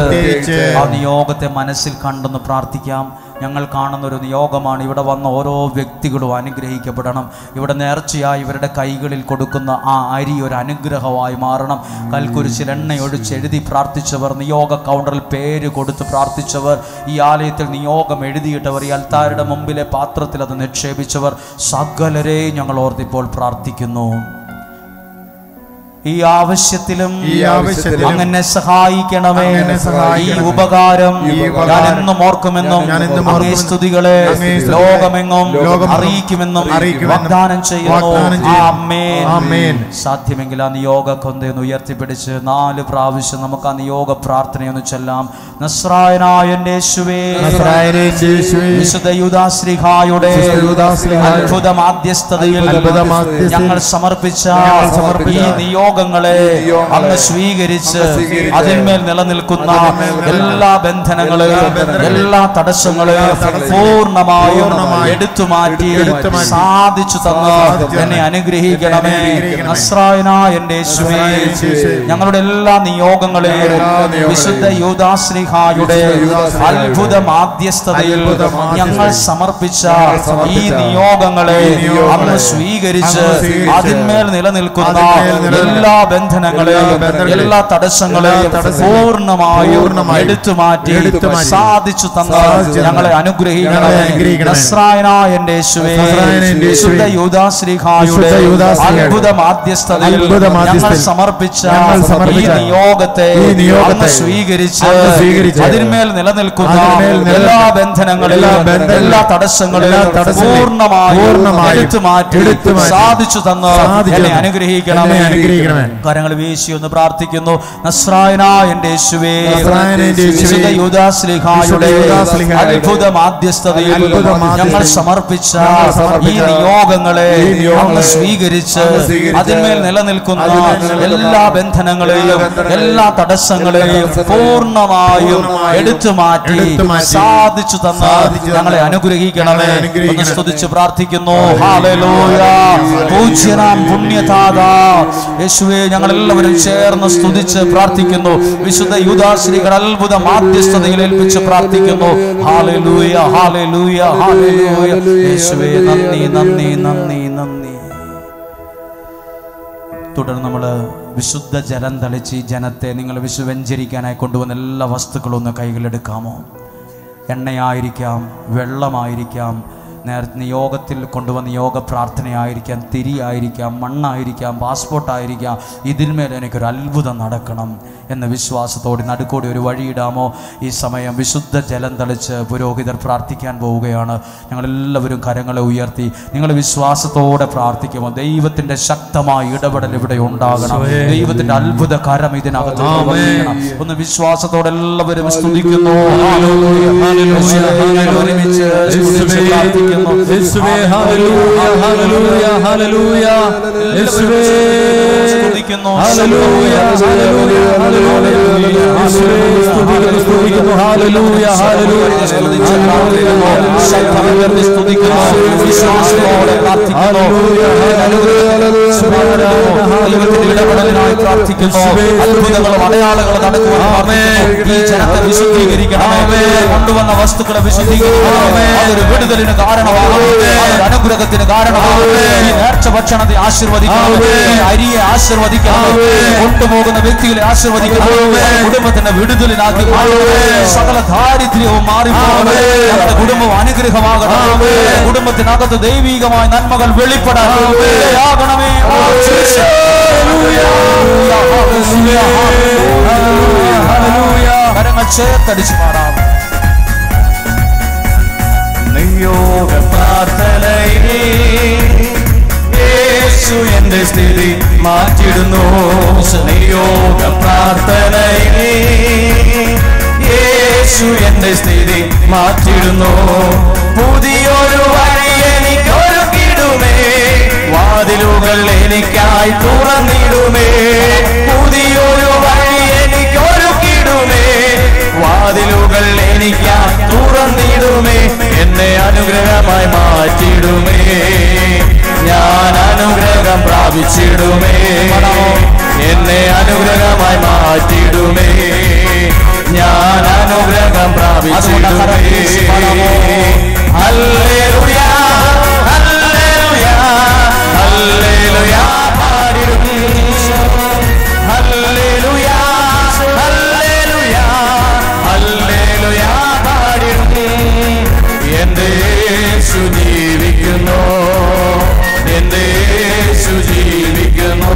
A: ആ നിയോഗത്തെ മനസ്സിൽ കണ്ടെന്ന് പ്രാർത്ഥിക്കാം. ഞങ്ങൾ കാണുന്ന ഒരു നിയോഗമാണ്. ഇവിടെ വന്ന ഓരോ വ്യക്തികളും അനുഗ്രഹിക്കപ്പെടണം. ഇവിടെ നേർച്ചയായി ഇവരുടെ കൈകളിൽ കൊടുക്കുന്ന ആ അരി ഒരു അനുഗ്രഹമായി മാറണം. കൽക്കുരിശിൽ എണ്ണയൊഴിച്ച് എഴുതി പ്രാർത്ഥിച്ചവർ, നിയോഗ കൗണ്ടറിൽ പേര് കൊടുത്ത് പ്രാർത്ഥിച്ചവർ, ഈ ആലയത്തിൽ നിയോഗം എഴുതിയിട്ടവർ, ഈ അൽത്താരുടെ മുമ്പിലെ പാത്രത്തിൽ അത് നിക്ഷേപിച്ചവർ, സകലരെയും ഞങ്ങൾ ഓർത്തിപ്പോൾ പ്രാർത്ഥിക്കുന്നു. ഈ ആവശ്യത്തിലും അങ്ങനെ സഹായിക്കണമേ. ഈ ഉപകാരം ഞാൻ എന്നും ഓർക്കുമെന്നും അങ്ങേ സ്തുതികളെ ലോകമെങ്ങും അറിയിക്കുമെന്നും വാഗ്ദാനം ചെയ്യുന്നു. ആമേൻ. സാധ്യമെങ്കിൽ ആ നിയോഗ കൊന്തയൊന്ന് ഉയർത്തിപ്പിടിച്ച് 4 പ്രാവശ്യം നമുക്ക് ആ നിയോഗ പ്രാർത്ഥനയൊന്ന് ചൊല്ലാം. നസ്രായനായ എൻ്റെ യേശുവേ, വിശുദ്ധ യൂദാശ്ലീഹായുടെ അത്ഭുത മാധ്യസ്ഥതയിൽ ഞങ്ങൾ സമർപ്പിച്ച ഈ നിയോഗ അങ്ങ് സ്വീകരിച്ച് അതിന്മേൽ നിലനിൽക്കുന്ന എല്ലാ ബന്ധനങ്ങളെയും എല്ലാ തടസ്സങ്ങളെയും പൂർണ്ണമായും എടുത്തു മാറ്റി സാധിച്ചു തന്ന് എന്നെ അനുഗ്രഹിക്കണമേ. നസ്രായനായ എൻ്റെ യേശുവേ, ഞങ്ങളുടെ എല്ലാ നിയോഗങ്ങളെയും വിശുദ്ധ യൂദാശ്ലീഹായുടെ അത്ഭുത മാധ്യസ്ഥതയിൽ ഞങ്ങൾ സമർപ്പിച്ച ഈ നിയോഗങ്ങളെ അങ്ങ് സ്വീകരിച്ച് അതിന്മേൽ നിലനിൽക്കുന്ന എല്ലാ ബന്ധനങ്ങളെയും എല്ലാ തടസ്സങ്ങളെയും പൂർണ്ണമായും എടുത്തു മാറ്റി സാധിച്ചു തന്ന ഞങ്ങളെ അനുഗ്രഹിക്കണമേ. നസ്രായനായ എൻ്റെ യേശുവേ, വിശുദ്ധ യൂദാശ്ലീഹായുടെ അത്ഭുത മാധ്യസ്ഥതയിൽ ഞങ്ങൾ സമർപ്പിച്ച ഈ നിയോഗത്തെ അങ്ങ് സ്വീകരിച്ച് അതിന്മേൽ നിലനിൽക്കുന്ന എല്ലാ ബന്ധനങ്ങളെയും എല്ലാ തടസ്സങ്ങളെയും പൂർണ്ണമായും എടുത്തു മാറ്റി സാധിച്ചു തന്ന് എന്നെ അനുഗ്രഹിക്കണമേ. കരങ്ങൾ വീശി ഒന്ന് പ്രാർത്ഥിക്കുന്നു. നസ്രായനായ എൻ്റെ യേശുവേ, വിശുദ്ധ യൂദാശ്ലീഹായുടെ അത്ഭുത മാധ്യസ്ഥതയിൽ ഞങ്ങൾ സമർപ്പിച്ച ഈ നിയോഗങ്ങളെ അങ്ങ് സ്വീകരിച്ച് അതിന്മേൽ നിലനിൽക്കുന്ന എല്ലാ ബന്ധനങ്ങളെയും എല്ലാ തടസ്സങ്ങളെയും പൂർണ്ണമായും എടുത്തു മാറ്റി സാധിച്ചു തന്ന ഞങ്ങളെ അനുഗ്രഹിക്കണമേ. ഒന്ന് സ്തുതിച്ച് പ്രാർത്ഥിക്കുന്നു. ഹല്ലേലൂയ. പൂജ്യനാം പുണ്യദാതാ യേശുവേ, ഞങ്ങൾ എല്ലാവരും ചേർന്ന് സ്തുതിച്ച് പ്രാർത്ഥിക്കുന്നു. വിശുദ്ധ യൂദാശ്ലീഹയുടെ അത്ഭുത മാധ്യസ്ഥതയിൽ ഏൽപ്പിച്ച് പ്രാർത്ഥിക്കുന്നു. Hallelujah, hallelujah, hallelujah. യേശുവേ, നന്ദി, നന്ദി, നന്ദി, നന്ദി. തുടർന്ന് നമ്മൾ വിശുദ്ധ ജലം തളിച്ച് ഈ ജനത്തെ നിങ്ങൾ വ്യഞ്ചരിക്കാനായി കൊണ്ടുവന്ന എല്ലാ വസ്തുക്കളും ഒന്ന് കൈകളിലെടുക്കാമോ? എണ്ണയായിരിക്കാം, വെള്ളമായിരിക്കാം, നിയോഗത്തിൽ കൊണ്ടുവന്ന യോഗ പ്രാർത്ഥനയായിരിക്കാം, തിരിയായിരിക്കാം, മണ്ണായിരിക്കാം, പാസ്പോർട്ടായിരിക്കാം. ഇതിന്മേൽ എനിക്കൊരു അത്ഭുതം നടക്കണം എന്ന വിശ്വാസത്തോടെ നടുക്കൂടി ഒരു വഴിയിടാമോ? ഈ സമയം വിശുദ്ധ ജലം തളിച്ച് പുരോഹിതർ പ്രാർത്ഥിക്കാൻ പോവുകയാണ്. ഞങ്ങളെല്ലാവരും കരങ്ങളെ ഉയർത്തി നിങ്ങൾ വിശ്വാസത്തോടെ പ്രാർത്ഥിക്കുമ്പോൾ ദൈവത്തിൻ്റെ ശക്തമായ ഇടപെടൽ ഇവിടെ ഉണ്ടാകണം. ദൈവത്തിൻ്റെ അത്ഭുത കരം ഇതിനകത്ത് ഒന്ന് വിശ്വാസത്തോടെ എല്ലാവരും സ്തുതിക്കുന്നു. ഒരുമിച്ച് പ്രാർത്ഥിക്കുന്നു. യേശുവേ, ഹല്ലേലൂയ, ഹല്ലേലൂയ, ഹല്ലേലൂയ. യേശുവേ, സ്തുതിക്കുന്നു. Hallelujah, hallelujah, hallelujah. യേശുവേ, സ്തുതിക്കുന്നു. Hallelujah, hallelujah. ശക്തമായി സ്തുതിക്കുന്നു. വിശ്വാസത്തോടെ പ്രാർത്ഥിക്കുന്നു. ദൈവത്തിന്റെ ഇടപെടലിനായി പ്രാർത്ഥിക്കുന്നു. അത്ഭുതങ്ങളും അടയാളങ്ങളും നടക്കുവാൻ ഈ ജനത്തെ വിശുദ്ധീകരിക്കണമേ. കൊണ്ടുവന്ന വസ്തുക്കളെ വിശുദ്ധീകരിക്കണമേ. അതൊരു വിടുതലിന് കാരണമാകണം, അതൊരു അനുഗ്രഹത്തിന് കാരണമാകണം. ഈ നേർച്ച ഭക്ഷണത്തെ ആശീർവദിക്കണം, ഈ അരിയെ ആശീർവദിക്കണം, കൊണ്ടുപോകുന്ന വ്യക്തികളെ ആശീർവദിക്കണം, കുടുംബത്തിന്റെ വിടുതലിനാക്കി സകല ദാരിദ്ര്യവും മാറിപ്പോകണം. നമ്മുടെ കുടുംബം അനുഗ്രഹമാകണം, കുടുംബത്തിനകത്ത് ദൈവികമായ നന്മകൾ വെളിപ്പെടാകണമേ. കരങ്ങൾ ചേർത്തടിച്ചു പാടാം. നിയോഗ പ്രാർത്ഥനയിൽ യേശു എന്റെ സ്ഥിതി മാറ്റിടുന്നു. നിയോഗ പ്രാർത്ഥനയിൽ യേശു എന്റെ സ്ഥിതി മാറ്റിടുന്നു. പുതിയൊരു വഴി എനിക്കൊരുക്കിടുമേ, വാതിലുകൾ എനിക്കായി തുറന്നിടുമേ. പുതിയൊരു വഴി എനിക്കൊരുക്കിടുമേ, വാതിലുകൾ എനിക്കായി തുറന്നിടുമേ.
C: പ്രാപിച്ചിടുമേ. എന്നെ അനുഗ്രഹമായി മാറ്റിടുമേ. ഞാൻ അനുഗ്രഹം പ്രാപിച്ചിടുമേ. ഹല്ലേലൂയ ഹല്ലേലൂയ ഹല്ലേലൂയ പാടിടും. ഹല്ലേലൂയ ഹല്ലേലൂയ ഹല്ലേലൂയ പാടിടും. എന്റെ യേശു ജീവിക്കുന്നു, എന്റെ യേശു ജീവിക്കുന്നു,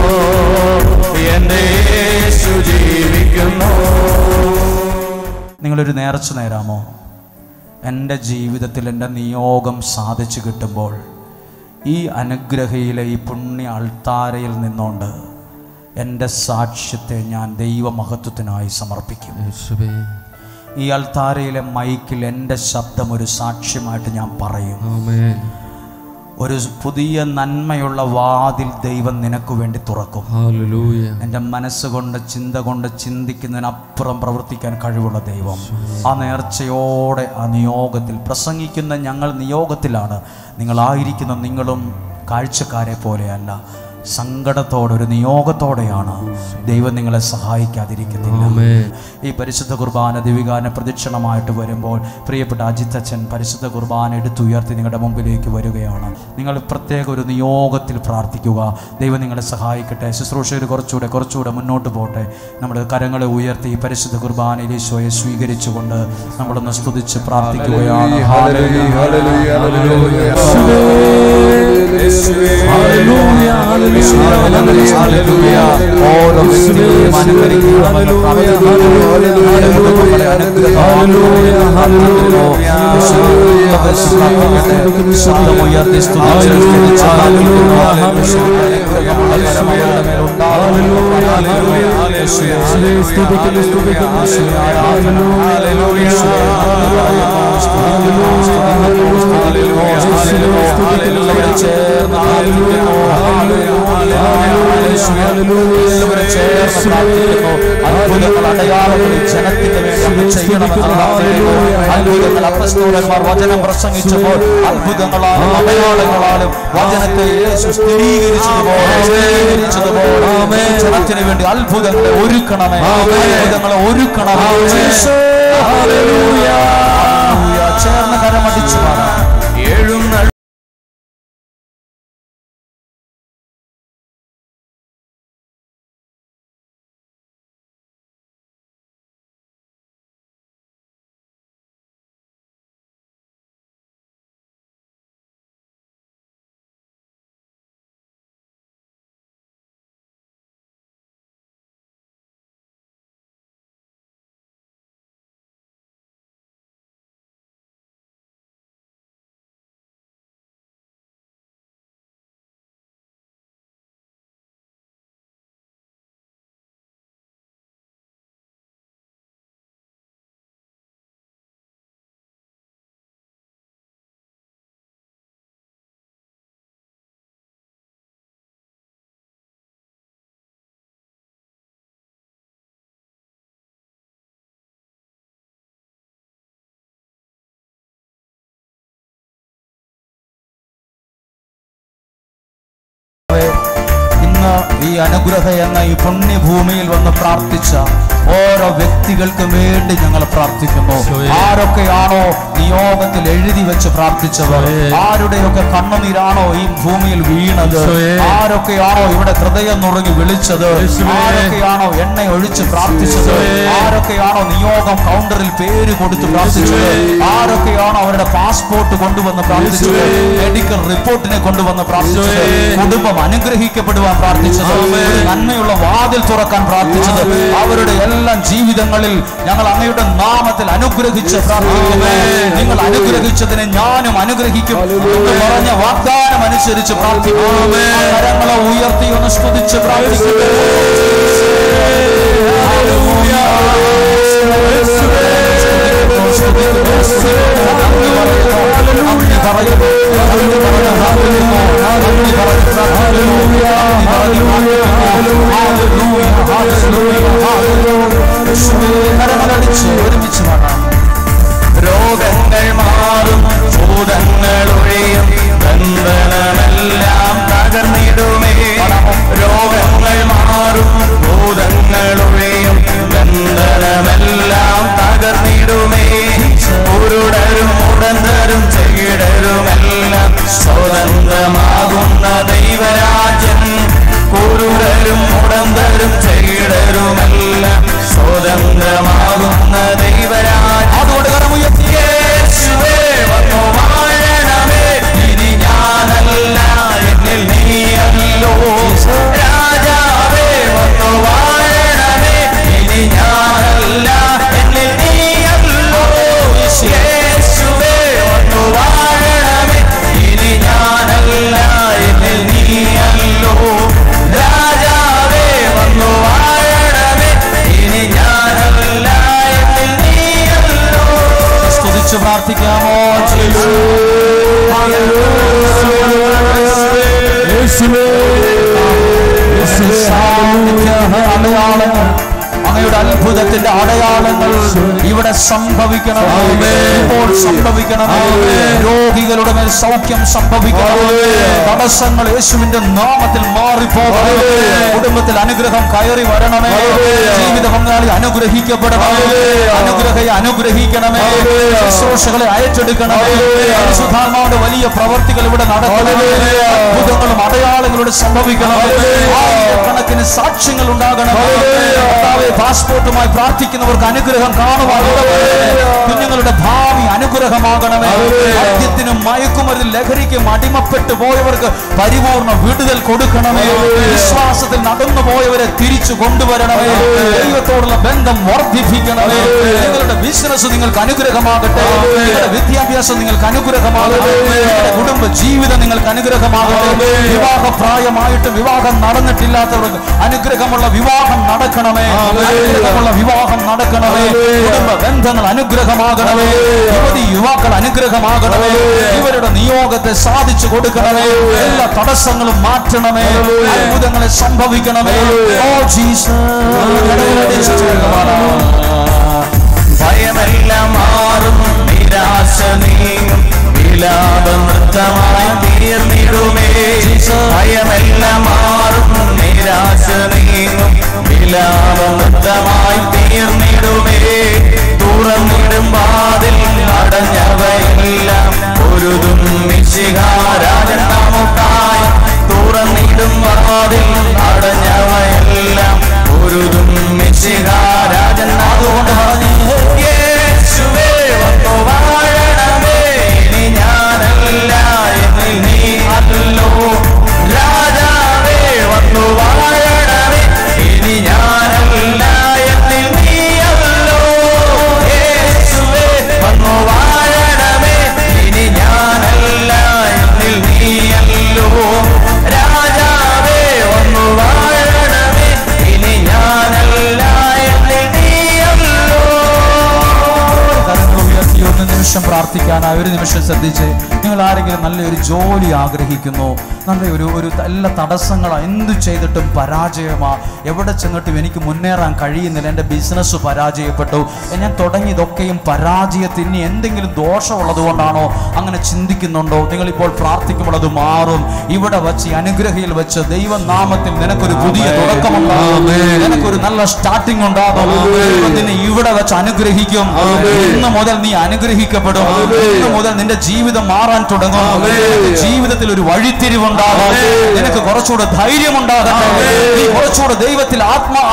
C: എന്റെ യേശു ജീവിക്കുന്നു.
A: നിങ്ങളൊരു നേർച്ച നേരാമോ? എൻ്റെ ജീവിതത്തിൽ എൻ്റെ നിയോഗം സാധിച്ചു കിട്ടുമ്പോൾ ഈ അനുഗ്രഹയിലെ ഈ പുണ്യ അൾത്താരയിൽ നിന്നുകൊണ്ട് എൻ്റെ സാക്ഷ്യത്തെ ഞാൻ ദൈവമഹത്വത്തിനായി സമർപ്പിക്കും. ഈ അൾത്താരയിലെ മൈക്കിൽ എൻ്റെ ശബ്ദം ഒരു സാക്ഷ്യമായിട്ട് ഞാൻ പറയും. ഒരു പുതിയ നന്മയുള്ള വാതിൽ ദൈവം നിനക്ക് വേണ്ടി തുറക്കും. എൻ്റെ മനസ്സുകൊണ്ട് ചിന്ത കൊണ്ട് ചിന്തിക്കുന്നതിനപ്പുറം പ്രവർത്തിക്കാൻ കഴിവുള്ള ദൈവം ആ നേർച്ചയോടെ ആ നിയോഗത്തിൽ പ്രസംഗിക്കുന്ന ഞങ്ങൾ നിയോഗത്തിലാണ്. നിങ്ങളായിരിക്കുന്ന നിങ്ങളും കാഴ്ചക്കാരെ പോലെയല്ല, സങ്കടത്തോടെ ഒരു നിയോഗത്തോടെയാണ്. ദൈവം നിങ്ങളെ സഹായിക്കാതിരിക്കുന്നില്ല. ഈ പരിശുദ്ധ കുർബാന ദിവികാന പ്രദക്ഷിണമായിട്ട് വരുമ്പോൾ പ്രിയപ്പെട്ട അജിത്തച്ഛൻ പരിശുദ്ധ കുർബാന എടുത്തുയർത്തി നിങ്ങളുടെ മുമ്പിലേക്ക് വരികയാണ്. നിങ്ങൾ പ്രത്യേക ഒരു നിയോഗത്തിൽ പ്രാർത്ഥിക്കുക. ദൈവം നിങ്ങളെ സഹായിക്കട്ടെ. ശുശ്രൂഷയിൽ കുറച്ചുകൂടെ മുന്നോട്ട് പോട്ടെ. നമ്മുടെ കരങ്ങളെ ഉയർത്തി ഈ പരിശുദ്ധ കുർബാനയിൽ ഈശോയെ സ്വീകരിച്ചുകൊണ്ട് നമ്മളൊന്ന് സ്തുതിച്ച് പ്രാർത്ഥിക്കുകയാണ്. വചനം പ്രസംഗിച്ചപ്പോൾ അത്ഭുതങ്ങളാലും അടയാളങ്ങളാലും വചനത്തെ സ്ഥിരീകരിച്ചതുപോലെ ജനത്തിന് വേണ്ടി അത്ഭുതങ്ങളെ ഒരുക്കണമേ, അത്ഭുതങ്ങളെ ഒരുക്കണമേ. ചേർന്ന് കരമടിച്ചു പാടാം. ഇന്ന് ഈ അനുഗ്രഹ എന്ന ഈ പുണ്യഭൂമിയിൽ വന്ന് പ്രാർത്ഥിച്ച ഓരോ വ്യക്തികൾക്കും വേണ്ടി ഞങ്ങൾ പ്രാർത്ഥിക്കുന്നു. ആരൊക്കെയാണോ നിയോഗത്തിൽ എഴുതി വെച്ച് പ്രാർത്ഥിച്ചവർ, ആരുടെയൊക്കെ കണ്ണുനീരാണോ ഈ ഭൂമിയിൽ വീണത്, ആരൊക്കെയാണോ ഇവിടെ ഹൃദയം നുറുങ്ങി വിളിച്ചത്, ആരൊക്കെയാണോ എണ്ണ ഒഴിച്ച് പ്രാർത്ഥിച്ചത്, ആരൊക്കെയാണോ നിയോഗം കൗണ്ടറിൽ പേര് കൊടുത്ത് പ്രാർത്ഥിച്ചത്, ആരൊക്കെയാണോ അവരുടെ പാസ്പോർട്ട് കൊണ്ടുവന്ന് പ്രാർത്ഥിച്ചത്, മെഡിക്കൽ റിപ്പോർട്ടിനെ കൊണ്ടുവന്ന് പ്രാർത്ഥിച്ചത്, കുടുംബം അനുഗ്രഹിക്കപ്പെടുവാൻ പ്രാർത്ഥിച്ചത്, നന്മയുള്ള വാതിൽ തുറക്കാൻ പ്രാർത്ഥിച്ചത്, അവരുടെ എല്ലാം ജീവിതങ്ങളിൽ ഞങ്ങൾ അങ്ങയുടെ നാമത്തിൽ അനുഗ്രഹിച്ച് പ്രാർത്ഥിക്കുന്നു. നിങ്ങൾ അനുഗ്രഹിച്ചതിനെ ഞാനും അനുഗ്രഹിക്കും എന്ന് പറഞ്ഞ വാഗ്ദാനം അനുസരിച്ച് പ്രാർത്ഥിക്കുന്നു. കരങ്ങളെ ഉയർത്തി ഒന്ന് സ്തുതിച്ച് പ്രാർത്ഥിക്കുന്നു. ഒരുമിച്ച് പാടാം. രോഗങ്ങൾ മാറും, ഭൂതങ്ങൾ ഒഴിയും, ബന്ധനമെല്ലാം തകർന്നിടുമേ. പ്രാർത്ഥിക്കാമോ? അടയാളങ്ങൾ, അങ്ങയുടെ അത്ഭുതത്തിന്റെ അടയാളങ്ങൾ ഇവിടെ സംഭവിക്കണം. ഇപ്പോൾ സംഭവിക്കണം. രോഗികളുടെ മേൽ സൗഖ്യം സംഭവിക്കണം. തടസ്സങ്ങൾ യേശുവിന്റെ നാമത്തിൽ മാറിപ്പോകണം. കുടുംബത്തിൽ അനുഗ്രഹം കയറി വരണമേ. ജീവിത പങ്കാളി അനുഗ്രഹിക്കപ്പെടണമേ. അനുഗ്രഹയെ അനുഗ്രഹിക്കണമേ. ശുശ്രൂഷകളെ അയച്ചെടുക്കണമേ. പരിശുദ്ധാത്മാവിന്റെ വലിയ പ്രവർത്തികൾ ഇവിടെ നടക്കണമേ. അത്ഭുതങ്ങളും അടയാളങ്ങളുടെ സംഭവിക്കണമേ. ആയിരക്കണക്കിന് സാക്ഷ്യങ്ങൾ ഉണ്ടാകണമേ. പാസ്പോർട്ടുമായി പ്രാർത്ഥിക്കുന്നവർക്ക് അനുഗ്രഹം കാണുവാനുള്ളവേ. കുഞ്ഞുങ്ങളുടെ ഭാവി അനുഗ്രഹമാകണമേ. മദ്യത്തിനും മയക്കുമരുന്ന് ലഹരിക്കും അടിമപ്പെട്ടു പോയവർക്ക് പരിപൂർണ വിടുതൽ കൊടുക്കണമേ. വിശ്വാസത്തിൽ നടന്നു പോയവരെ തിരിച്ചു കൊണ്ടുവരണമേ. ദൈവത്തോടുള്ള ബന്ധം വർദ്ധിപ്പിക്കണമേ. നിങ്ങളുടെ ബിസിനസ് നിങ്ങൾക്ക് അനുഗ്രഹമാകട്ടെ. നിങ്ങളുടെ വിദ്യാഭ്യാസം നിങ്ങൾക്ക് അനുഗ്രഹമാകട്ടെ. നിങ്ങളുടെ കുടുംബ ജീവിതം നിങ്ങൾക്ക് അനുഗ്രഹമാകട്ടെ. വിവാഹപ്രായമായിട്ട് വിവാഹം നടന്നിട്ടില്ലാത്തവർക്ക് അനുഗ്രഹമുള്ള വിവാഹം നടക്കണമേ. അനുഗ്രഹമുള്ള വിവാഹം നടക്കണമേ. കുടുംബ ബന്ധങ്ങൾ അനുഗ്രഹമാകണമേ. യുവതി യുവാക്കൾ അനുഗ്രഹമാകണമേ. ഇവരുടെ നിയോഗത്തെ സാധിച്ചു കൊടുക്കണമേ. എല്ലാ തടസ്സങ്ങളും മാറ്റണമേ. അത്ഭുതങ്ങളെ സംഭവിക്കണമേ. ഓ ജീസസ്,
C: ഭയമെല്ലാം മാറും, നിരാശ നീങ്ങും, വിലാപം നൃത്തമായി തീർന്നിടുമേ. ഭയമെല്ലാം മാറും, നിരാശ നീങ്ങും, വിലാപം നൃത്തമായി തീർന്നിടുമേ. തുറന്നിടും വാതിൽ അടഞ്ഞവയെല്ലാം ഒരുതും മിശിഹാരാജൻ നമുക്കായി. തുറന്നിടും വാതിൽ അടഞ്ഞവയെല്ലാം ഒരുതും മിശിഹാരാജൻ. അതുകൊണ്ട് പറഞ്ഞു, യേശുവേ വന്നു വാഴണമേ. ഇനി ഞാനല്ല, എന്നിൽ നീ അല്ലോ. രാജാവേ വന്നു വാഴണമേ. ഇനി ഞാനല്ല, എന്നിൽ നീ അല്ലോ. യേശുവേ വന്നു വാഴണമേ. ഇനി ഞാനല്ല, എന്നിൽ നീ അല്ലോ. രാജാവേ വന്നു വാഴണമേ. ഇനി ഞാനല്ല, എന്നിൽ നീ അല്ലോ.
A: ഒരു നിമിഷം പ്രാർത്ഥിക്കാനായി ഒരു നിമിഷം ശ്രദ്ധിച്ച്. നിങ്ങൾ ആരെങ്കിലും നല്ലൊരു ജോലി ആഗ്രഹിക്കുന്നു, നല്ലൊരു എല്ലാ തടസ്സങ്ങളാണ്, എന്തു ചെയ്തിട്ടും പരാജയമാ, എവിടെ ചെന്നിട്ടും എനിക്ക് മുന്നേറാൻ കഴിയുന്നില്ല, എൻ്റെ ബിസിനസ് പരാജയപ്പെട്ടു, ഞാൻ തുടങ്ങിയതൊക്കെയും പരാജയത്തിന് എന്തെങ്കിലും ദോഷമുള്ളത് കൊണ്ടാണോ അങ്ങനെ ചിന്തിക്കുന്നുണ്ടോ? നിങ്ങളിപ്പോൾ പ്രാർത്ഥിക്കുമ്പോൾ അത് മാറും. ഇവിടെ വച്ച് അനുഗ്രഹയിൽ വെച്ച് ദൈവനാമത്തിൽ നിനക്കൊരു പുതിയ തുടക്കമുണ്ടാകും. നിനക്കൊരു നല്ല സ്റ്റാർട്ടിംഗ് ഉണ്ടാകും. നിന്നെ ഇവിടെ വെച്ച് അനുഗ്രഹിക്കും. ഇന്ന് മുതൽ നീ അനുഗ്രഹിക്കപ്പെടും. ഇന്ന് മുതൽ നിന്റെ ജീവിതം മാറാൻ തുടങ്ങും. ജീവിതത്തിൽ ഒരു വഴിത്തിരിവുണ്ടാകും. നിനക്ക് കുറച്ചുകൂടെ ധൈര്യമുണ്ടാകട്ടെ. നീ കുറച്ചുകൂടെ ദൈവത്തിൽ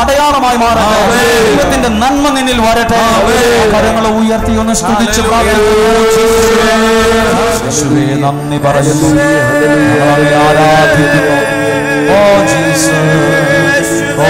A: അടയാളമായി മാറട്ടെ. ദൈവത്തിന്റെ നന്മ നിന്നിൽ വരട്ടെ. കരങ്ങൾ ഉയർത്തി ഒന്ന് സ്തുതിച്ച് നന്ദി പറയുന്നു. ആരാധിക്കുന്നു. ഓ ജീസസ്, ഓ